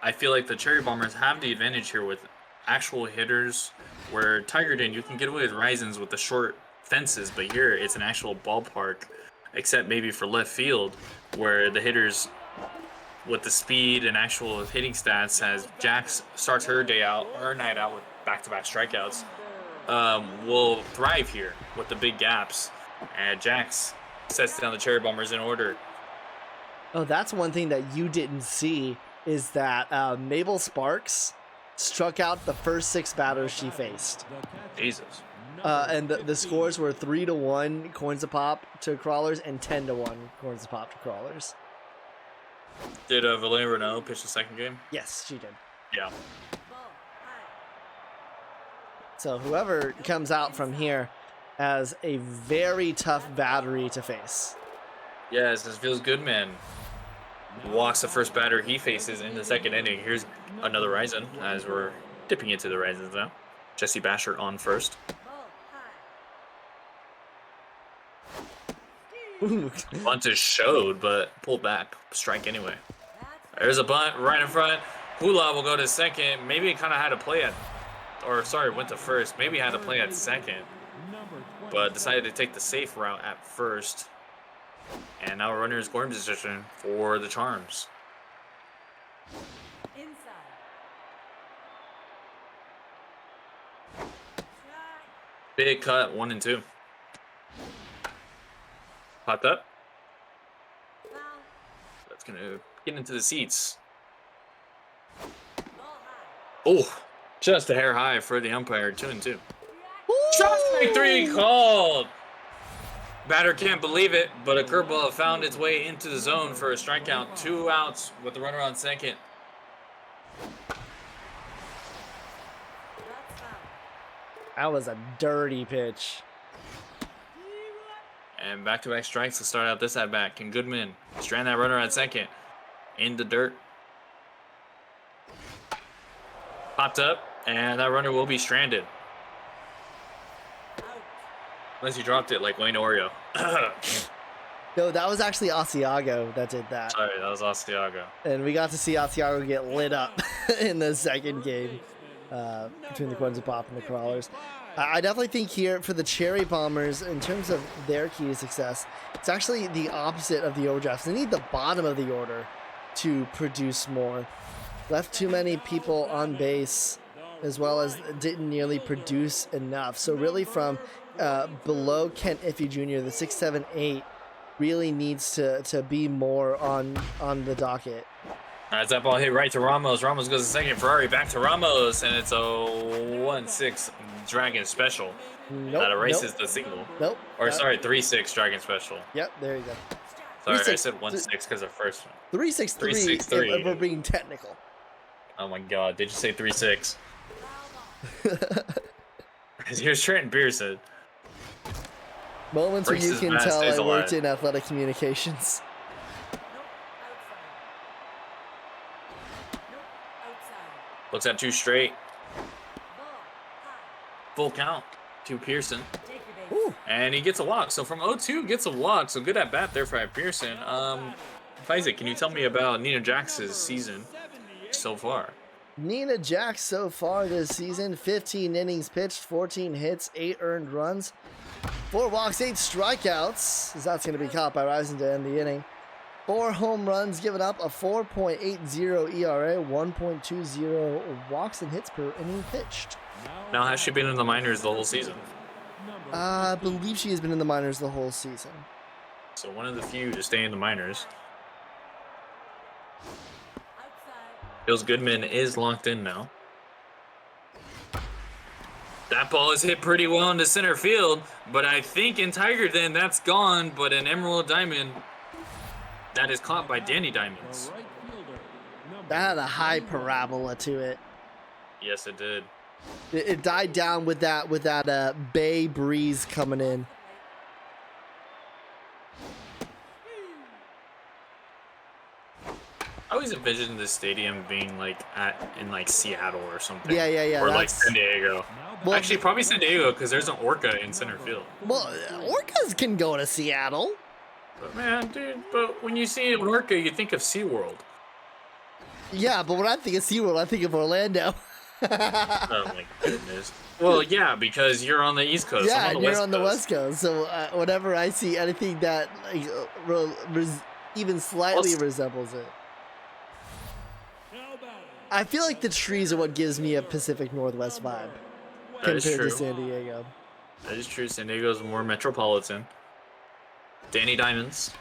I feel like the Cherry Bombers have the advantage here with actual hitters, where Tigerton, you can get away with Risings with the short fences, but here it's an actual ballpark, except maybe for left field, where the hitters with the speed and actual hitting stats, as Jax starts her night out with back-to-back strikeouts, will thrive here with the big gaps. And Jax sets down the Cherry Bombers in order. Oh, that's one thing that you didn't see, is that Mabel Sparks struck out the first 6 batters she faced. Jesus. And the scores were 3-1 coins a pop to Crawlers and 10-1 coins a pop to Crawlers. Did Valera Renault pitch the second game? Yes, she did. Yeah. So whoever comes out from here has a very tough battery to face. Yes, this Feels Good Man walks the first batter he faces in the second inning. Here's another Ryzen, as we're dipping into the Ryzens now. Jesse Basher on first. Bunt is showed, but pulled back. Strike anyway. There's a bunt right in front. Hula will go to second. Maybe it kind of had to play went to first. Maybe had to play at second, but decided to take the safe route at first. And now a runner is scoring position for the Charms. Big cut, 1 and 2. Popped up. That's gonna get into the seats. Oh, just a hair high for the umpire. 2 and 2. Strike 3 called. Batter can't believe it, but a curveball found its way into the zone for a strikeout. 2 outs with the runner on second. That was a dirty pitch. And back-to-back strikes to start out this at-bat. Can Goodman strand that runner at second? In the dirt. Popped up, and that runner will be stranded. Unless he dropped it like Wayne Oreo. No, that was actually Asiago that did that. Sorry, that was Asiago. And we got to see Asiago get lit up in the second game between the Queens of Pop and the Crawlers. I definitely think here for the Cherry Bombers, in terms of their key to success, it's actually the opposite of the overdrafts. They need the bottom of the order to produce more. Left too many people on base, as well as didn't nearly produce enough. So really from below Kent Iffy Jr., the 6, 7, 8 really needs to be more on the docket. As that ball hit right to Ramos. Ramos goes to second. Ferrari back to Ramos, and it's a 1-6 Dragon Special. Nope, that erases the single. Nope. Or sorry, 3-6 Dragon Special. Yep, there you go. Sorry, I said 1-6 because of first one. 3-6-3 if we're being technical. Oh my God, did you say 3-6? Here's Trenton Pearson. Moments where you can tell I worked in athletic communications. Looks at 2 straight. Full count to Pearson. Ooh. And he gets a walk. So from 0-2 gets a walk. So good at bat there for Pearson. Isaac, can you tell me about Nina Jax's season so far? Nina Jax so far this season, 15 innings pitched, 14 hits, 8 earned runs. 4 walks, 8 strikeouts, as that's going to be caught by Rising to end the inning. 4 home runs given up, a 4.80 ERA, 1.20 walks and hits per inning pitched. Now, has she been in the minors the whole season? I believe she has been in the minors the whole season. So one of the few to stay in the minors. Feels Goodman is locked in now. That ball is hit pretty well into center field, but I think in Tiger Den that's gone, but an Emerald Diamond that is caught by Danny Diamonds. That had a high parabola to it. Yes, it did. It died down with that bay breeze coming in. I always envisioned this stadium being in Seattle or something. Yeah. Or like San Diego. Well, actually, probably San Diego because there's an orca in center field. Well, orcas can go to Seattle. But man, dude, but when you see an orca, you think of SeaWorld. Yeah, but when I think of SeaWorld, I think of Orlando. Oh my goodness. Well, yeah, because you're on the East Coast. Yeah, I'm and you're on the West Coast. So whenever I see anything that even slightly resembles it, I feel like the trees are what gives me a Pacific Northwest vibe compared to San Diego. That is true. San Diego is more metropolitan. Danny Diamonds,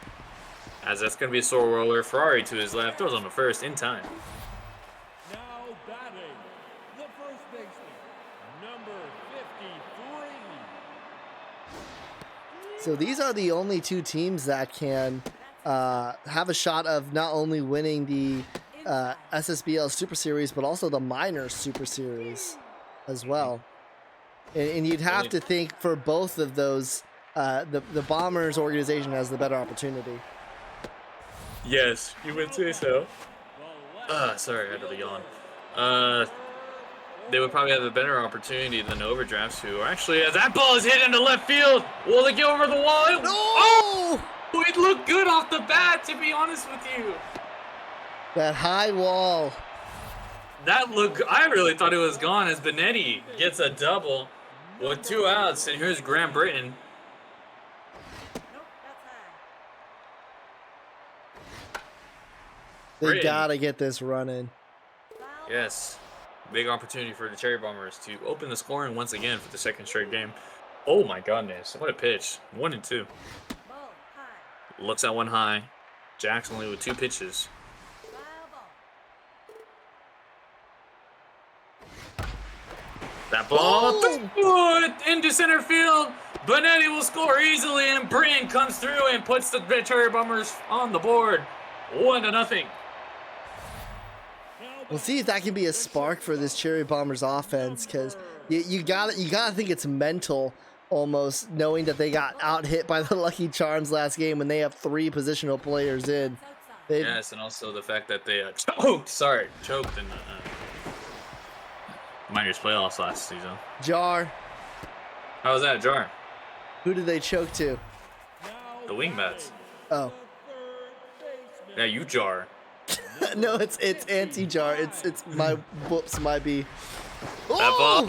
as that's going to be a sore roller. Ferrari to his left, throws on the first in time. Now batting, the first baseman, number 53. So these are the only 2 teams that can have a shot of not only winning the SSBL Super Series, but also the Minors Super Series as well. And you'd have to think for both of those, the Bombers organization has the better opportunity. Yes, you would say so. Sorry, I had to yawn. They would probably have a better opportunity than the Overdrafts, who actually, as that ball is hit into left field, will it get over the wall? No! Oh! It looked good off the bat, to be honest with you. That high wall. I really thought it was gone as Benetti gets a double with 2 outs, and here's Graham Britton. They gotta get this running. Yes. Big opportunity for the Cherry Bombers to open the scoring once again for the 2nd straight game. Oh my goodness. What a pitch. 1 and 2. Looks at 1 high. Jack's only with 2 pitches. That ball into center field. Benetti will score easily, and Britton comes through and puts the Cherry Bombers on the board. 1-0. We'll see if that can be a spark for this Cherry Bombers offense, because you gotta think it's mental almost, knowing that they got out hit by the Lucky Charms last game when they have 3 positional players in. Yes, and also the fact that they choked in the Minors playoffs last season. Jar. How was that, Jar? Who did they choke to? The Wingbats. Oh. Yeah, you Jar. No, it's anti-Jar. It's my whoops, my B. That ball.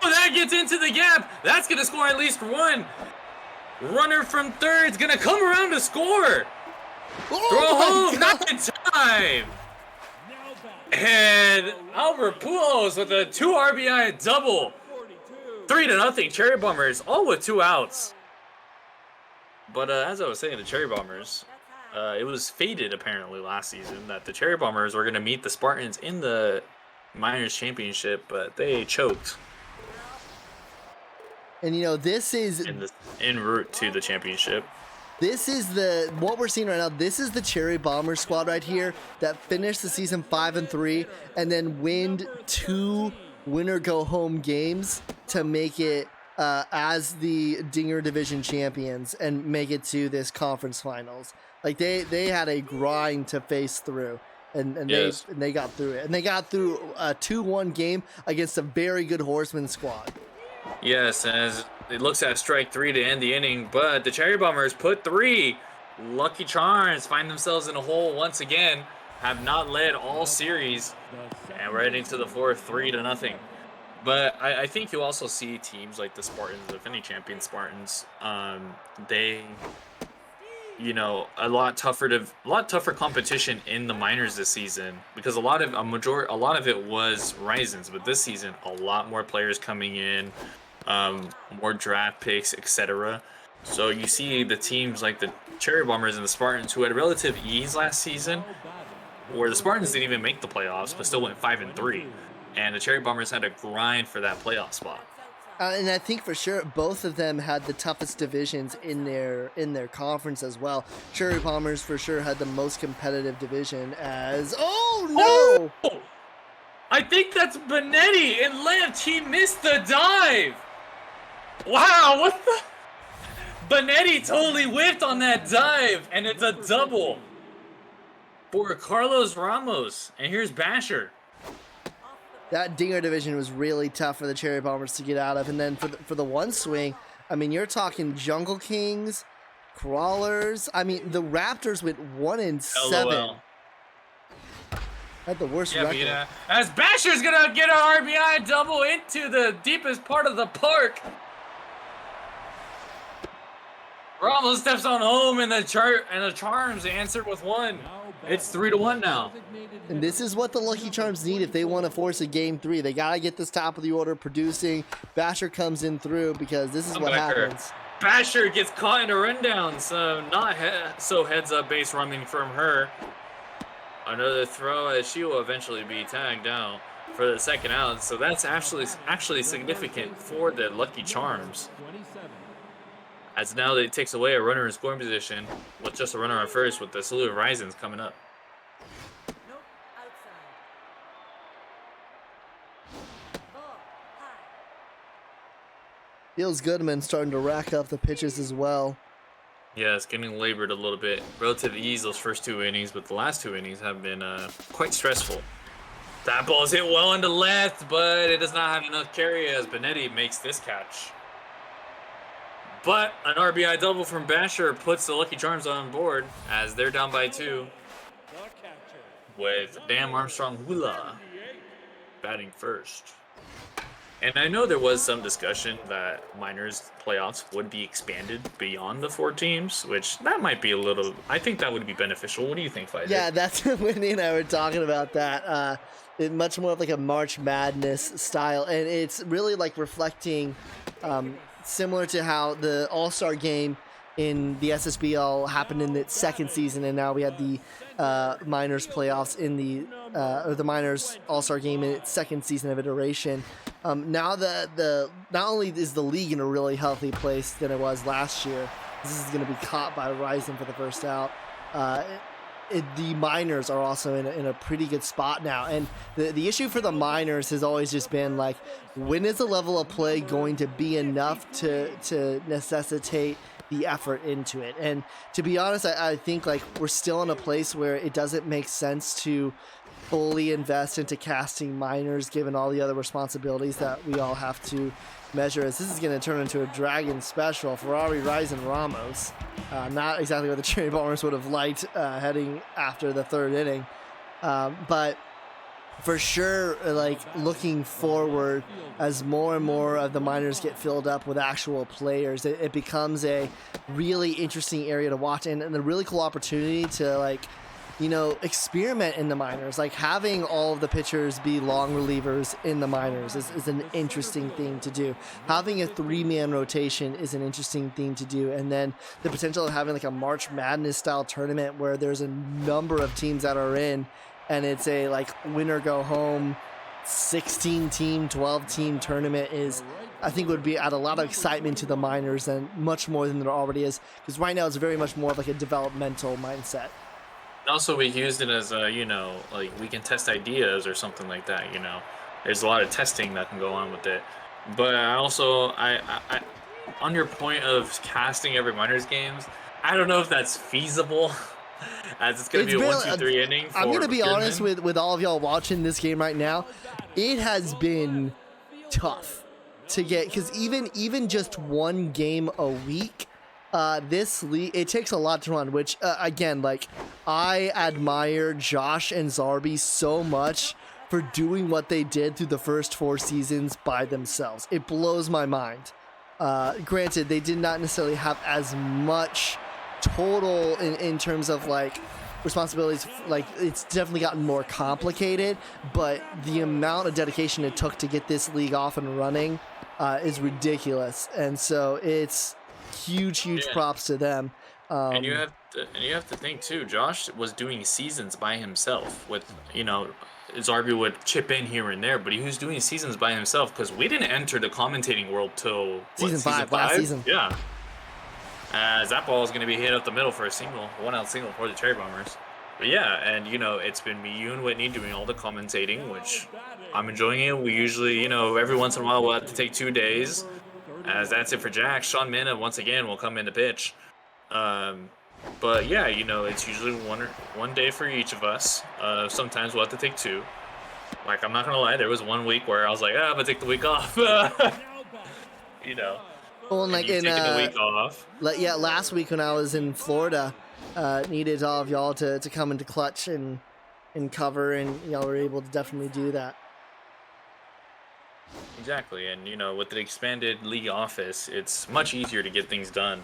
Oh, that gets into the gap. That's gonna score at least 1. Runner from third's gonna come around to score. Throw home, not in time. And Albert Pujols with a 2 RBI double. 3-0 Cherry Bombers, all with 2 outs. But as I was saying, the Cherry Bombers, it was fated apparently last season that the Cherry Bombers were going to meet the Spartans in the Minors Championship, but they choked. And this is en route to the championship. This is what we're seeing right now. This is the Cherry Bombers squad right here that finished the season 5-3 and then win 2 winner go home games to make it as the Dinger Division champions and make it to this conference finals. Like they had a grind to face through, and they got through it, and they got through a 2-1 game against a very good Horseman squad. Yes, as it looks at strike 3 to end the inning, but the Cherry Bombers put 3. Lucky Charms find themselves in a hole once again, have not led all series, and we're heading to the 4th, 3-0. But I think you also see teams like the Spartans, the defending champion Spartans. They, a lot tougher competition in the minors this season because a lot of it was Risings, but this season a lot more players coming in, more draft picks, etc. So you see the teams like the Cherry Bombers and the Spartans who had relative ease last season, where the Spartans didn't even make the playoffs but still went 5-3, and the Cherry Bombers had to grind for that playoff spot. And I think for sure both of them had the toughest divisions in their conference as well. Cherry Bombers for sure had the most competitive division as I think that's Benetti and left. He missed the dive. Wow, what the? Benetti totally whiffed on that dive, and it's a double for Carlos Ramos. And here's Basher. That Dinger division was really tough for the Cherry Bombers to get out of. And then for the one swing, I mean, you're talking Jungle Kings, Crawlers. I mean, the Raptors went 1-7. LOL. Had the worst record. Yeah, as Basher's gonna get an RBI double into the deepest part of the park. Ramos steps on home, and the Charms answered with one. It's 3-1 now. And this is what the Lucky Charms need if they want to force a game 3. They got to get this top of the order producing. Basher comes in through because this is what happens. Basher gets caught in a rundown, so not so heads up base running from her. Another throw as she will eventually be tagged out for the second out. So that's actually significant for the Lucky Charms. As now it takes away a runner in scoring position with just a runner on first with the Salute of Risings coming up. Feels Goodman starting to rack up the pitches as well. Yeah, it's getting labored a little bit. Relative ease those first 2 innings, but the last 2 innings have been quite stressful. That ball is hit well into left, but it does not have enough carry as Benetti makes this catch. But an RBI double from Basher puts the Lucky Charms on board as they're down by 2 with Dan Armstrong Hula batting first. And I know there was some discussion that minors playoffs would be expanded beyond the 4 teams, which that might be I think that would be beneficial. What do you think, Fighter? Yeah, that's Whitney and I were talking about that. Much more of like a March Madness style, and it's really like reflecting similar to how the All-Star game in the SSBL happened in its second season, and now we had the minors playoffs in or the minors All-Star game in its second season of iteration. Now the not only is the league in a really healthy place than it was last year, this is going to be caught by Ryzen for the first out. The minors are also in a pretty good spot now, and the issue for the minors has always just been like, when is the level of play going to be enough to necessitate the effort into it? And to be honest, I think like we're still in a place where it doesn't make sense to fully invest into casting minors given all the other responsibilities that we all have to measure, as this is going to turn into a Dragon special. Ferrari, Ryzen, Ramos. Not exactly what the Cherry Bombers would have liked heading after the 3rd inning. But for sure, like looking forward, as more and more of the minors get filled up with actual players, it becomes a really interesting area to watch, and a really cool opportunity to like, experiment in the minors. Like having all of the pitchers be long relievers in the minors is an interesting thing to do. Having a 3-man rotation is an interesting thing to do. And then the potential of having like a March Madness style tournament where there's a number of teams that are in, and it's a like winner go home 16 team, 12 team tournament is, I think, would be add a lot of excitement to the minors, and much more than there already is. Because right now it's very much more of like a developmental mindset. Also, we used it as like we can test ideas or something like that. There's a lot of testing that can go on with it. But I on your point of casting every minors games, I don't know if that's feasible, as it's going to be a 1-2-3 inning. I'm going to be honest with all of y'all watching this game right now. It has been tough to get, because even just one game a week. This league, it takes a lot to run, which again, like I admire Josh and Zarby so much for doing what they did through the first 4 seasons by themselves. It blows my mind. Granted, they did not necessarily have as much total in terms of like responsibilities. Like, it's definitely gotten more complicated, but the amount of dedication it took to get this league off and running is ridiculous. And so it's huge props to them. And you have to think too. Josh was doing seasons by himself. With Zarby would chip in here and there, but he was doing seasons by himself because we didn't enter the commentating world till season 5 last season. Yeah. That ball is going to be hit up the middle for a single, 1-out single for the Cherry Bombers. But yeah, and it's been me, you, and Whitney doing all the commentating, which I'm enjoying it. We usually, every once in a while we'll have to take 2 days, as that's it for Jack. Sean Minna once again will come in to pitch. But yeah, it's usually one day for each of us. Sometimes we'll have to take 2. Like, I'm not gonna lie, there was 1 week where I was like, I'm gonna take the week off. Well, like taking the week off. Last week when I was in Florida, needed all of y'all to come into clutch and cover, and y'all were able to definitely do that. Exactly, and with the expanded league office, it's much easier to get things done.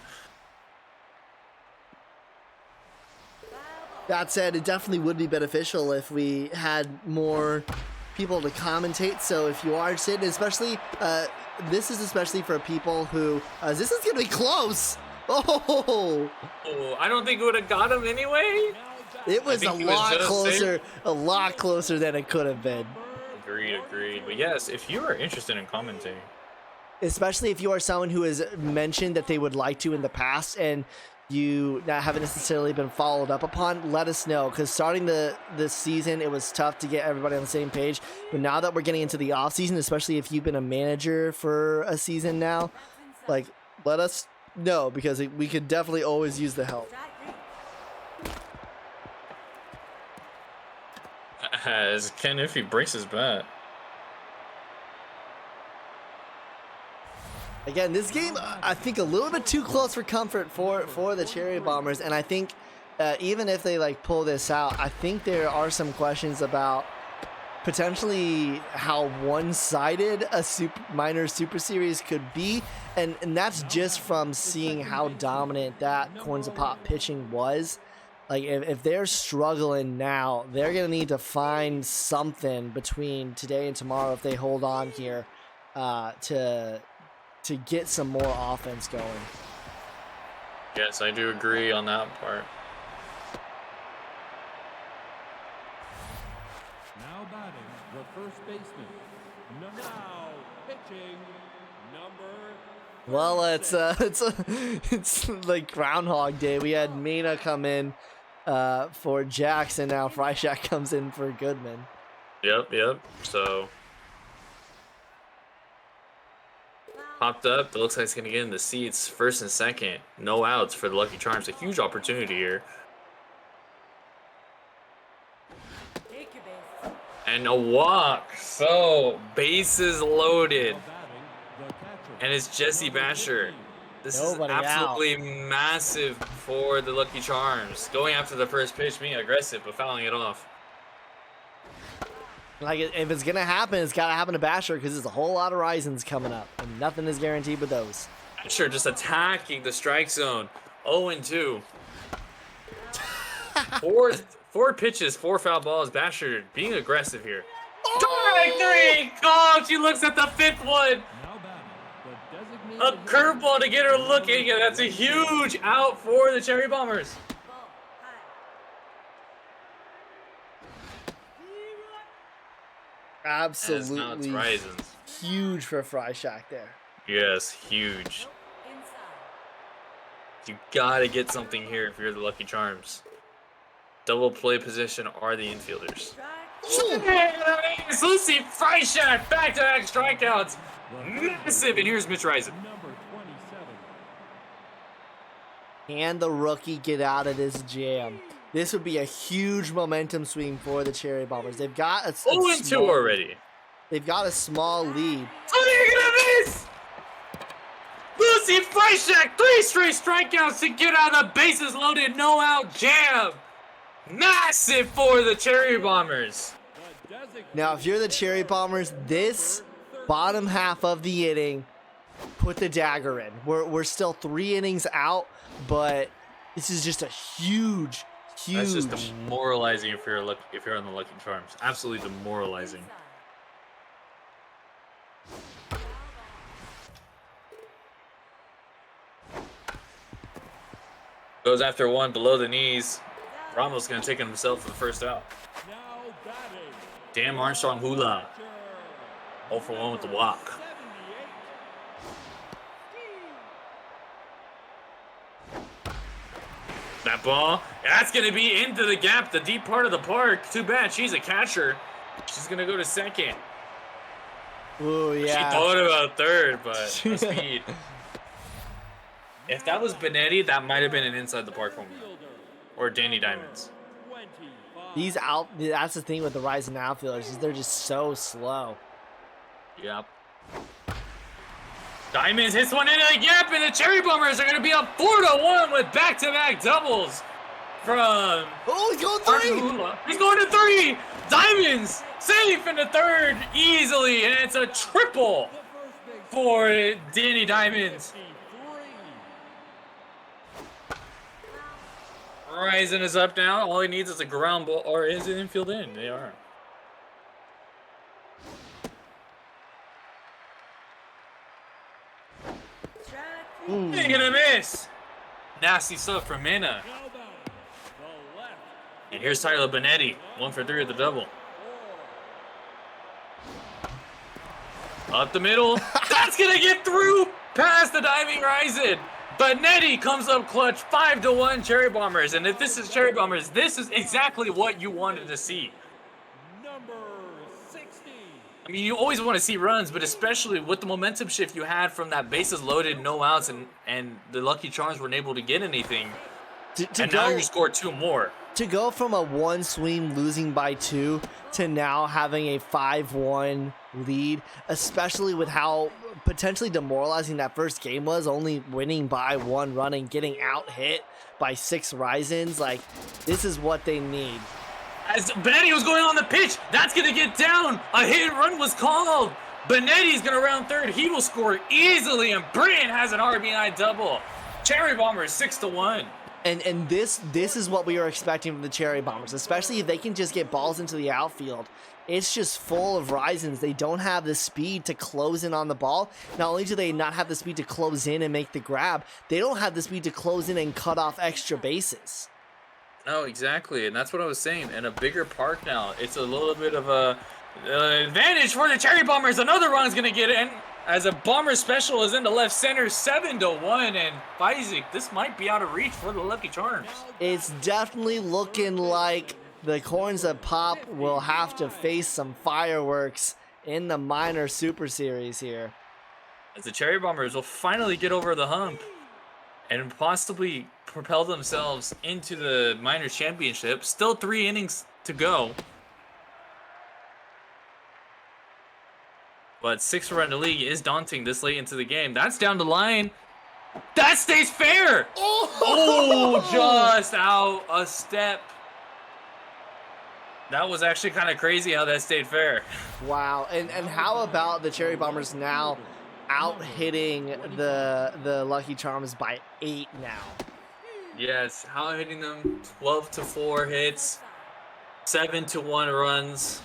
That said, it definitely would be beneficial if we had more people to commentate. So if you are interested, especially, this is especially for people who, this is going to be close. Oh, I don't think it would have got him anyway. It was a lot closer than it could have been. Agreed. But yes, if you are interested in commentating, especially if you are someone who has mentioned that they would like to in the past and you haven't necessarily been followed up upon, let us know, because starting this season, it was tough to get everybody on the same page. But now that we're getting into the off season, especially if you've been a manager for a season now, like, let us know, because we could definitely always use the help. As Ken Iffy breaks his bat. Again, this game, I think, a little bit too close for comfort for the Cherry Bombers, and I think even if they pull this out, I think there are some questions about potentially how one-sided a minor Super Series could be, and that's just from seeing how dominant that Corns of Pop pitching was. Like, if they're struggling now, they're gonna need to find something between today and tomorrow if they hold on here to get some more offense going. Yes, I do agree on that part. Now batting, the first baseman. Now pitching, number. Well, it's like Groundhog Day. We had Mina come in for Jackson. Now Freishak comes in for Goodman. Yep. So popped up. It looks like it's gonna get in the seats, first and second. No outs for the Lucky Charms. A huge opportunity here. And a walk. So bases loaded. And it's Jesse Basher. This Nobody is absolutely massive for the Lucky Charms. Going after the first pitch, being aggressive, but fouling it off. Like, if it's gonna happen, it's gotta happen to Basher, because there's a whole lot of Risings coming up, and nothing is guaranteed with those. Basher just attacking the strike zone. 0-2. Four pitches, 4 foul balls. Basher being aggressive here. Strike 3! Oh, she looks at the 5th one. A curveball to get her looking, and that's a huge out for the Cherry Bombers. Absolutely huge for Freishak there. Yes, huge. You gotta get something here if you're the Lucky Charms. Double play position are the infielders. It's Lucy Freishak, back-to-back strikeouts. Massive, and here's Mitch Risen. Can the rookie get out of this jam? This would be a huge momentum swing for the Cherry Bombers. They've got a 0-2 already. They've got a small lead. Oh, you're gonna miss! Lucy Freishak, 3 straight strikeouts to get out of the bases loaded, no out jam. Massive for the Cherry Bombers. Now, if you're the Cherry Bombers, this bottom half of the inning, put the dagger in. We're still 3 innings out, but this is just a huge. That's just demoralizing if you're on the Lucky Charms. Absolutely demoralizing. Goes after one below the knees. Ramos gonna take himself for the first out. Damn Armstrong Hula. 0 for 1 with the walk. That ball, that's going to be into the gap, the deep part of the park. Too bad, she's a catcher. She's going to go to second. Oh, yeah. She thought about third, but no speed. If that was Benetti, that might have been an inside the park home run. Or Danny Diamonds. That's the thing with the rising outfielders, is they're just so slow. Yep. Diamonds hits one into the gap, and the Cherry Bombers are going to be up 4-1 with back-to-back doubles from... Oh, he's going 3! He's going to 3! Diamonds safe in the third easily, and it's a triple for Danny Diamonds. Horizon is up now. All he needs is a ground ball, or is it infield in? They are. Ain't gonna miss. Nasty stuff from Mina. And here's Tyler Benetti, 1 for 3 at the double. Up the middle. That's gonna get through past the diving horizon. Benetti comes up clutch, 5-1 Cherry Bombers. And if this is Cherry Bombers, this is exactly what you wanted to see. I mean, you always want to see runs, but especially with the momentum shift you had from that bases loaded, no outs, and the Lucky Charms weren't able to get anything. Now you score 2 more. To go from a 1 swing losing by 2 to now having a 5-1 lead, especially with how potentially demoralizing that first game was, only winning by 1 run and getting out hit by 6 Risens, like, this is what they need. As Benetti was going on the pitch, that's going to get down. A hit and run was called. Benetti's going to round third. He will score easily, and Britton has an RBI double. Cherry Bombers 6-1. And this is what we were expecting from the Cherry Bombers, especially if they can just get balls into the outfield. It's just full of Risens. They don't have the speed to close in on the ball. Not only do they not have the speed to close in and make the grab, they don't have the speed to close in and cut off extra bases. No, exactly, and that's what I was saying. In a bigger park now, it's a little bit of a advantage for the Cherry Bombers. Another run's gonna get in as a Bomber special is into left center, 7-1, and Isaac, this might be out of reach for the Lucky Charms. It's definitely looking like the Corns of Pop will have to face some fireworks in the minor Super Series here. As the Cherry Bombers will finally get over the hump and possibly propel themselves into the minor championship. Still 3 innings to go. But 6 run the league is daunting this late into the game. That's down the line. That stays fair. Oh, just out a step. That was actually kind of crazy how that stayed fair. Wow. And how about the Cherry Bombers now out hitting the Lucky Charms by 8 now? Yes, how hitting them 12-4 hits, 7-1 runs.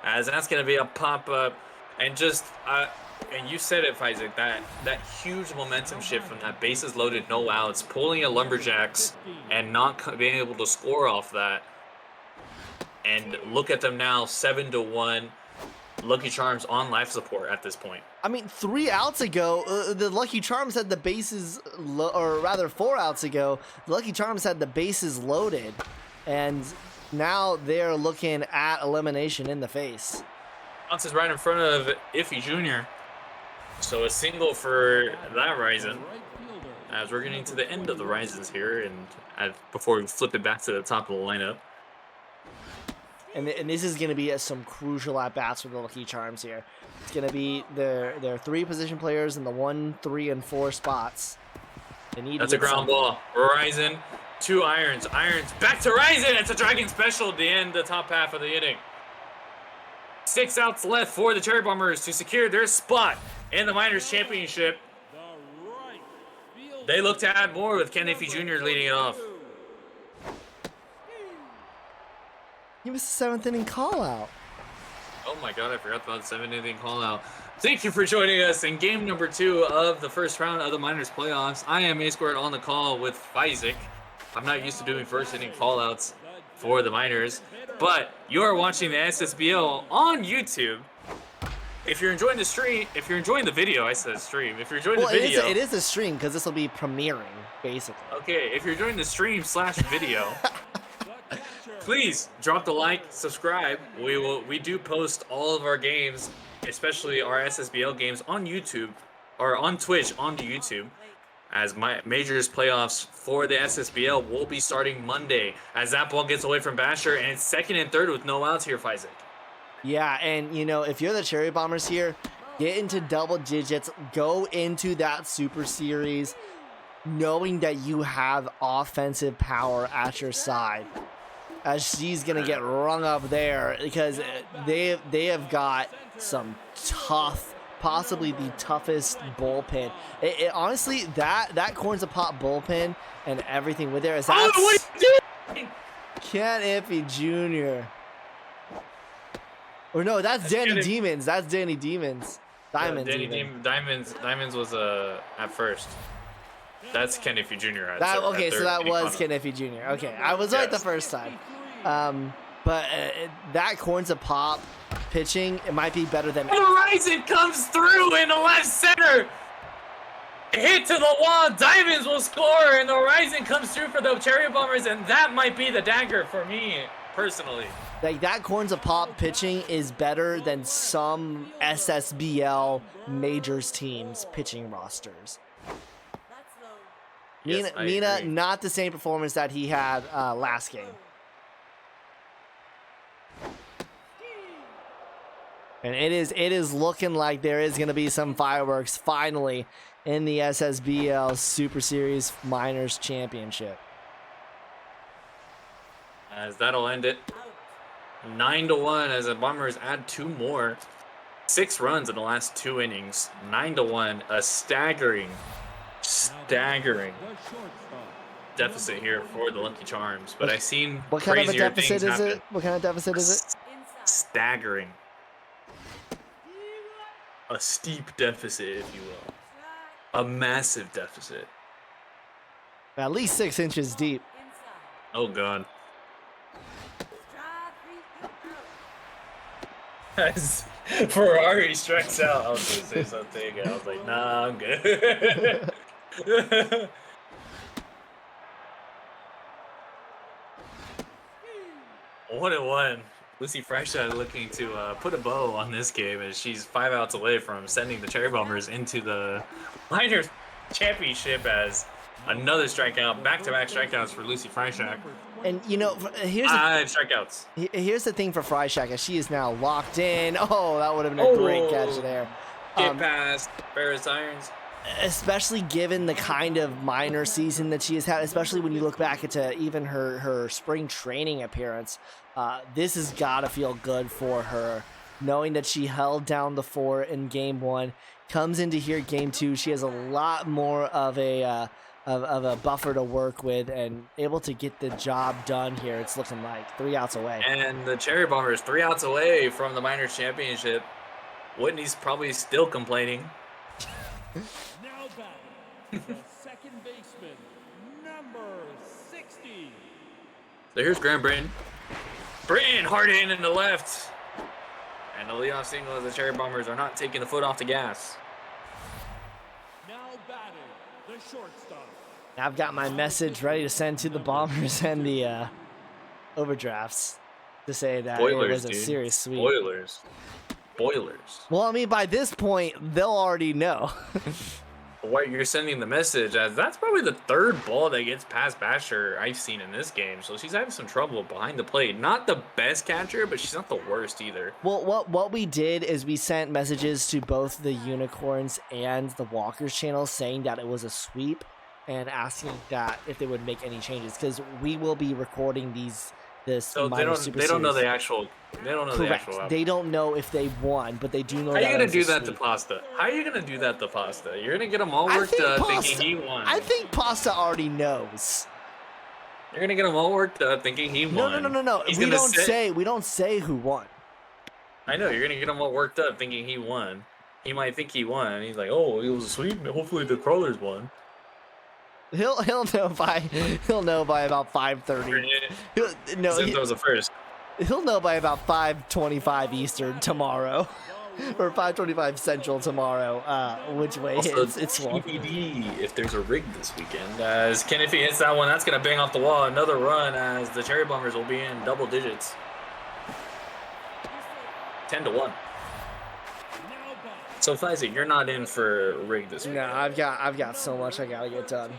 As that's gonna be a pop-up, and just and you said it, Isaac, that huge momentum shift from that bases loaded, no outs, pulling a Lumberjacks and not being able to score off that. And look at them now, 7-1. Lucky Charms on life support at this point. I mean, 3 outs ago, the Lucky Charms had the bases, or rather 4 outs ago, the Lucky Charms had the bases loaded, and now they're looking at elimination in the face. Bounces right in front of Iffy Jr. So a single for that Ryzen. As we're getting to the end of the Ryzens here, and before we flip it back to the top of the lineup. And this is going to be some crucial at-bats for the Lucky Charms here. It's going to be their 3 position players in the 1, 3, and 4 spots. They need That's a ground ball. Ryzen, 2 irons. Irons back to Ryzen. It's a dragon special at the end, the top half of the inning. 6 outs left for the Cherry Bombers to secure their spot in the Miners Championship. They look to add more with Ken Iffy Jr. leading it off. He was the 7th inning call out. Oh my god, I forgot about the 7th inning call out. Thank you for joining us in game number 2 of the first round of the Miners playoffs. I am A-Squared on the call with Isaac. I'm not used to doing first inning call outs for the Miners, but you are watching the SSBL on YouTube. If you're enjoying the stream, if you're enjoying the video, I said stream. If you're enjoying the video, it is a stream because this will be premiering, basically. Okay, if you're enjoying the stream/video, please drop the like, subscribe. We do post all of our games, especially our SSBL games, on YouTube or on Twitch onto YouTube. As my majors playoffs for the SSBL will be starting Monday, as that ball gets away from Basher and it's 2nd and 3rd with no outs here, Isaac. Yeah, and you know, if you're the Cherry Bombers here, get into double digits, go into that Super Series knowing that you have offensive power at your side, as she's gonna get rung up there because they have got some tough, possibly the toughest bullpen. Honestly, that Corns a Pop bullpen and everything with there is that Ken Iffy Jr. Or no, that's Danny Demons. That's Danny Demons. Diamonds. Diamonds was at first. That's Ken Iffy Jr. So that was Ken Iffy Jr. Okay, I was right the first time. But that Corns a Pop pitching, it might be better than. Horizon comes through in the left center. Hit to the wall. Diamonds will score, and the Horizon comes through for the Cherry Bombers, and that might be the dagger for me personally. Like, that Corns a Pop pitching is better than some SSBL majors teams pitching rosters. Yes, Mina, not the same performance that he had last game. And it is looking like there is going to be some fireworks finally in the SSBL Super Series Miners Championship. As that'll end it. 9-1 as the Bombers add 2 more. 6 runs in the last 2 innings. 9-1. A staggering deficit here for the Lucky Charms. But I've seen what kind of a deficit is happen. it? What kind of deficit is it? Staggering. A steep deficit, if you will. A massive deficit. At least 6 inches deep. Oh, God. As Ferrari strikes out, I was going to say something. I was like, nah, I'm good. 1-1. Lucy Freistadt looking to put a bow on this game as she's 5 outs away from sending the Cherry Bombers into the Miners Championship as another strikeout, back-to-back strikeouts for Lucy Freistadt. And you know, here's 5 strikeouts. Here's the thing for Freistadt, as she is now locked in. Oh, that would have been a great catch there. Get past Ferris Irons. Especially given the kind of minor season that she has had, especially when you look back into even her spring training appearance. This has got to feel good for her, knowing that she held down the 4 in game 1, comes into here game 2. She has a lot more of a buffer to work with and able to get the job done here. It's looking like 3 outs away. And the Cherry Bombers 3 outs away from the Miners Championship. Whitney's probably still complaining. Now batting, the second baseman, number 60. So here's Graham Britton. Britton hard in the left. And the leadoff single as the Cherry Bombers are not taking the foot off the gas. Now batting, the shortstop. I've got my message ready to send to the Bombers and the overdrafts to say that it was a serious sweep. Boilers. Well, I mean, by this point, they'll already know. What you're sending the message as that's probably the 3rd ball that gets past Basher I've seen in this game. So she's having some trouble behind the plate. Not the best catcher, but she's not the worst either. Well, what we did is we sent messages to both the Unicorns and the Walkers channel saying that it was a sweep and asking that if they would make any changes, because we will be recording these this So minor super they don't know series. the actual Correct. outcome. They don't know if they won, but they do know How that are you it gonna was do a that to sweep. Pasta? How are you gonna do that to Pasta? You're gonna get him all I worked think up Pasta. thinking he won. I think Pasta already knows. You're gonna get him all worked up thinking he won. No. He's We gonna don't say who won. I know you're gonna get him all worked up thinking he won. He might think he won. And he's like, oh, it was a sweep. Hopefully the crawlers won. He'll know by about 5:30. Since that was the first. He'll know by about 5:25 Eastern tomorrow, or 5:25 Central tomorrow. Which way Also, it's swung. TBD if there's a rig this weekend. As Kennedy hits that one, that's gonna bang off the wall. Another run as the Cherry Bombers will be in double digits. 10-1. So Fizzy, you're not in for a rig this week. No, I've got so much I gotta get done.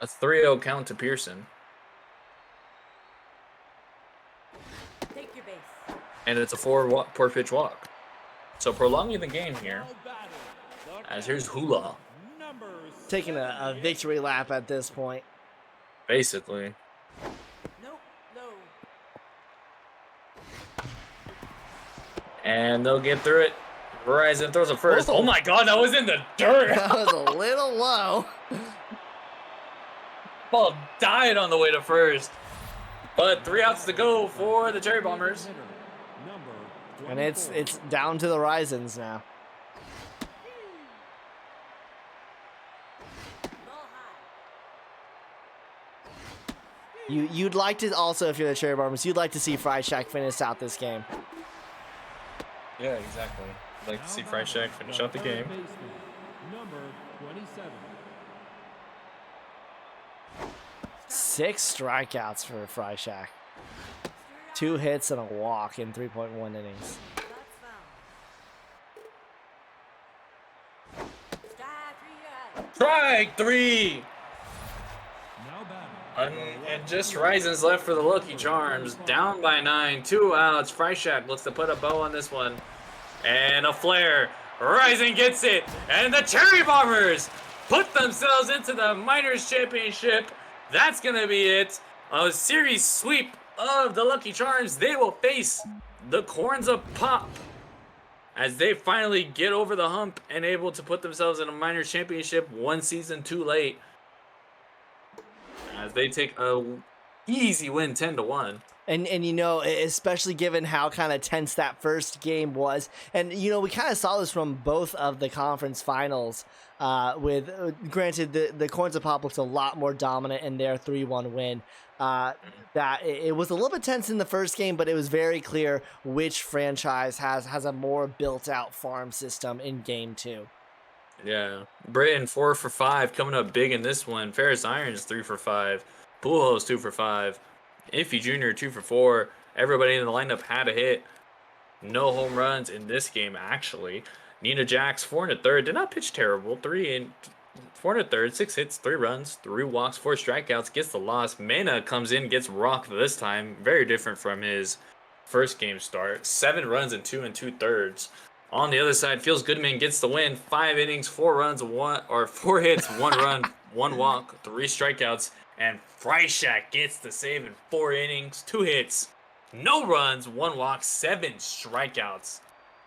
A 3-0 count to Pearson. Take your base. And it's a four pitch walk. So prolonging the game here. As here's Hula. Taking a victory lap at this point. Basically. Nope, no. And they'll get through it. Verizon throws it first. Oh. Oh my god, that was in the dirt. That was a little low. Ball died on the way to first. But 3 outs to go for the Cherry Bombers. And it's down to the Risons now. You'd like to also, if you're the Cherry Bombers, you'd like to see Freishack finish out this game. Yeah, exactly. I'd like to see Freishack finish out the game. Number 27. 6 strikeouts for Freishack. 2 hits and a walk in 3.1 innings. Strike 3! Now batting. And just Rising's left for the Lucky Charms. Down by 9, 2 outs. Freishack looks to put a bow on this one. And a flare. Rising gets it. And the Cherry Bombers put themselves into the Minors Championship. That's going to be it. A series sweep of the Lucky Charms. They will face the Corns of Pop as they finally get over the hump and able to put themselves in a Minors Championship one season too late. As they take a easy win 10-1. And you know, especially given how kind of tense that first game was, and you know, we kind of saw this from both of the conference finals. With granted, the Corns of Pop looks a lot more dominant in their 3-1 win. That it was a little bit tense in the first game, but it was very clear which franchise has a more built out farm system in game 2. Yeah, Britton 4 for 5 coming up big in this one. Ferris Irons 3 for 5. Pujols 2 for 5. Iffy Jr. 2 for 4. Everybody in the lineup had a hit. No home runs in this game actually. Nina Jax 4 1/3 did not pitch terrible. 4 1/3, 6 hits, 3 runs, 3 walks, 4 strikeouts. Gets the loss. Mena comes in, gets rocked this time. Very different from his first game start. 7 runs in 2 2/3. On the other side, Feels Goodman gets the win. 5 innings, 4 runs, 4 hits, 1 run, 1 walk, 3 strikeouts, and Freishack gets the save in 4 innings, 2 hits, no runs, 1 walk, 7 strikeouts.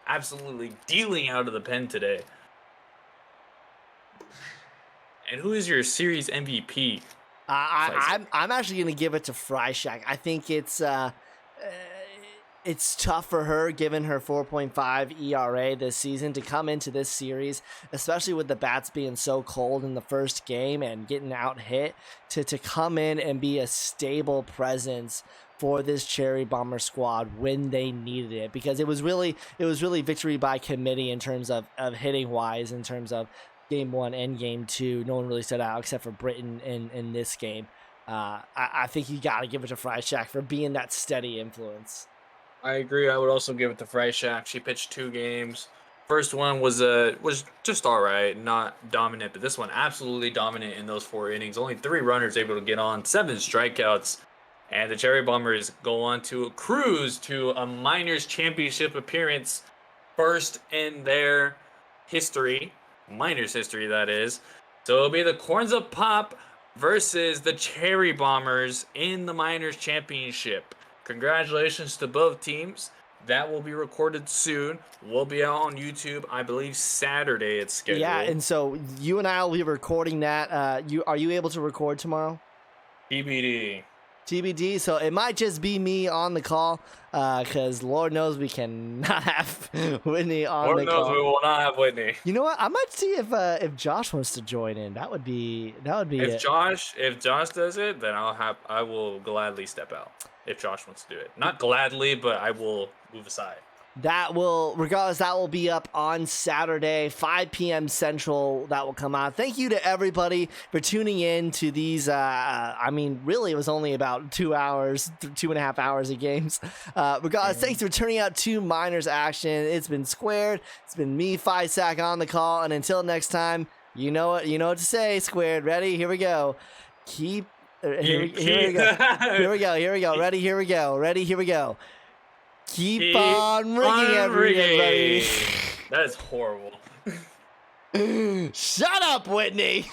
Absolutely dealing out of the pen today. And who is your series MVP? I'm actually going to give it to Freishack. I think it's tough for her, given her 4.5 ERA this season, to come into this series, especially with the bats being so cold in the first game and getting out hit, to come in and be a stable presence for this Cherry Bomber squad when they needed it, because it was really victory by committee in terms of hitting wise, in terms of game 1 and game 2. No one really stood out except for Britton in this game. I think you got to give it to Freishack for being that steady influence. I agree. I would also give it to Freishack. She pitched 2 games. First one was just all right, not dominant, but this one absolutely dominant in those 4 innings. Only 3 runners able to get on, 7 strikeouts, and the Cherry Bombers go on to cruise to a Minors Championship appearance first in their history, minors history, that is. So it'll be the Corns of Pop versus the Cherry Bombers in the minors championship. Congratulations to both teams. That will be recorded soon. Will be out on YouTube, I believe Saturday it's scheduled. Yeah, and so you and I will be recording that. Are you able to record tomorrow? TBD. TBD. So it might just be me on the call, because Lord knows we cannot have Whitney on Lord the knows call. we will not have Whitney. You know what? I might see if Josh wants to join in. That would be If it. Josh does it, then I will gladly step out. If Josh wants to do it, not gladly, but I will move aside. That will be up on Saturday, 5 p.m. Central. That will come out. Thank you to everybody for tuning in to these. I mean, really, it was only about 2 hours, 2.5 hours of games. Regardless, thanks for turning out to Miners Action. It's been Squared. It's been me, Sack, on the call. And until next time, you know what to say, Squared. Ready? Here we go. Here we go. Here we go. Ready? Here we go. Keep on ringing, everybody. That is horrible. Shut up, Whitney.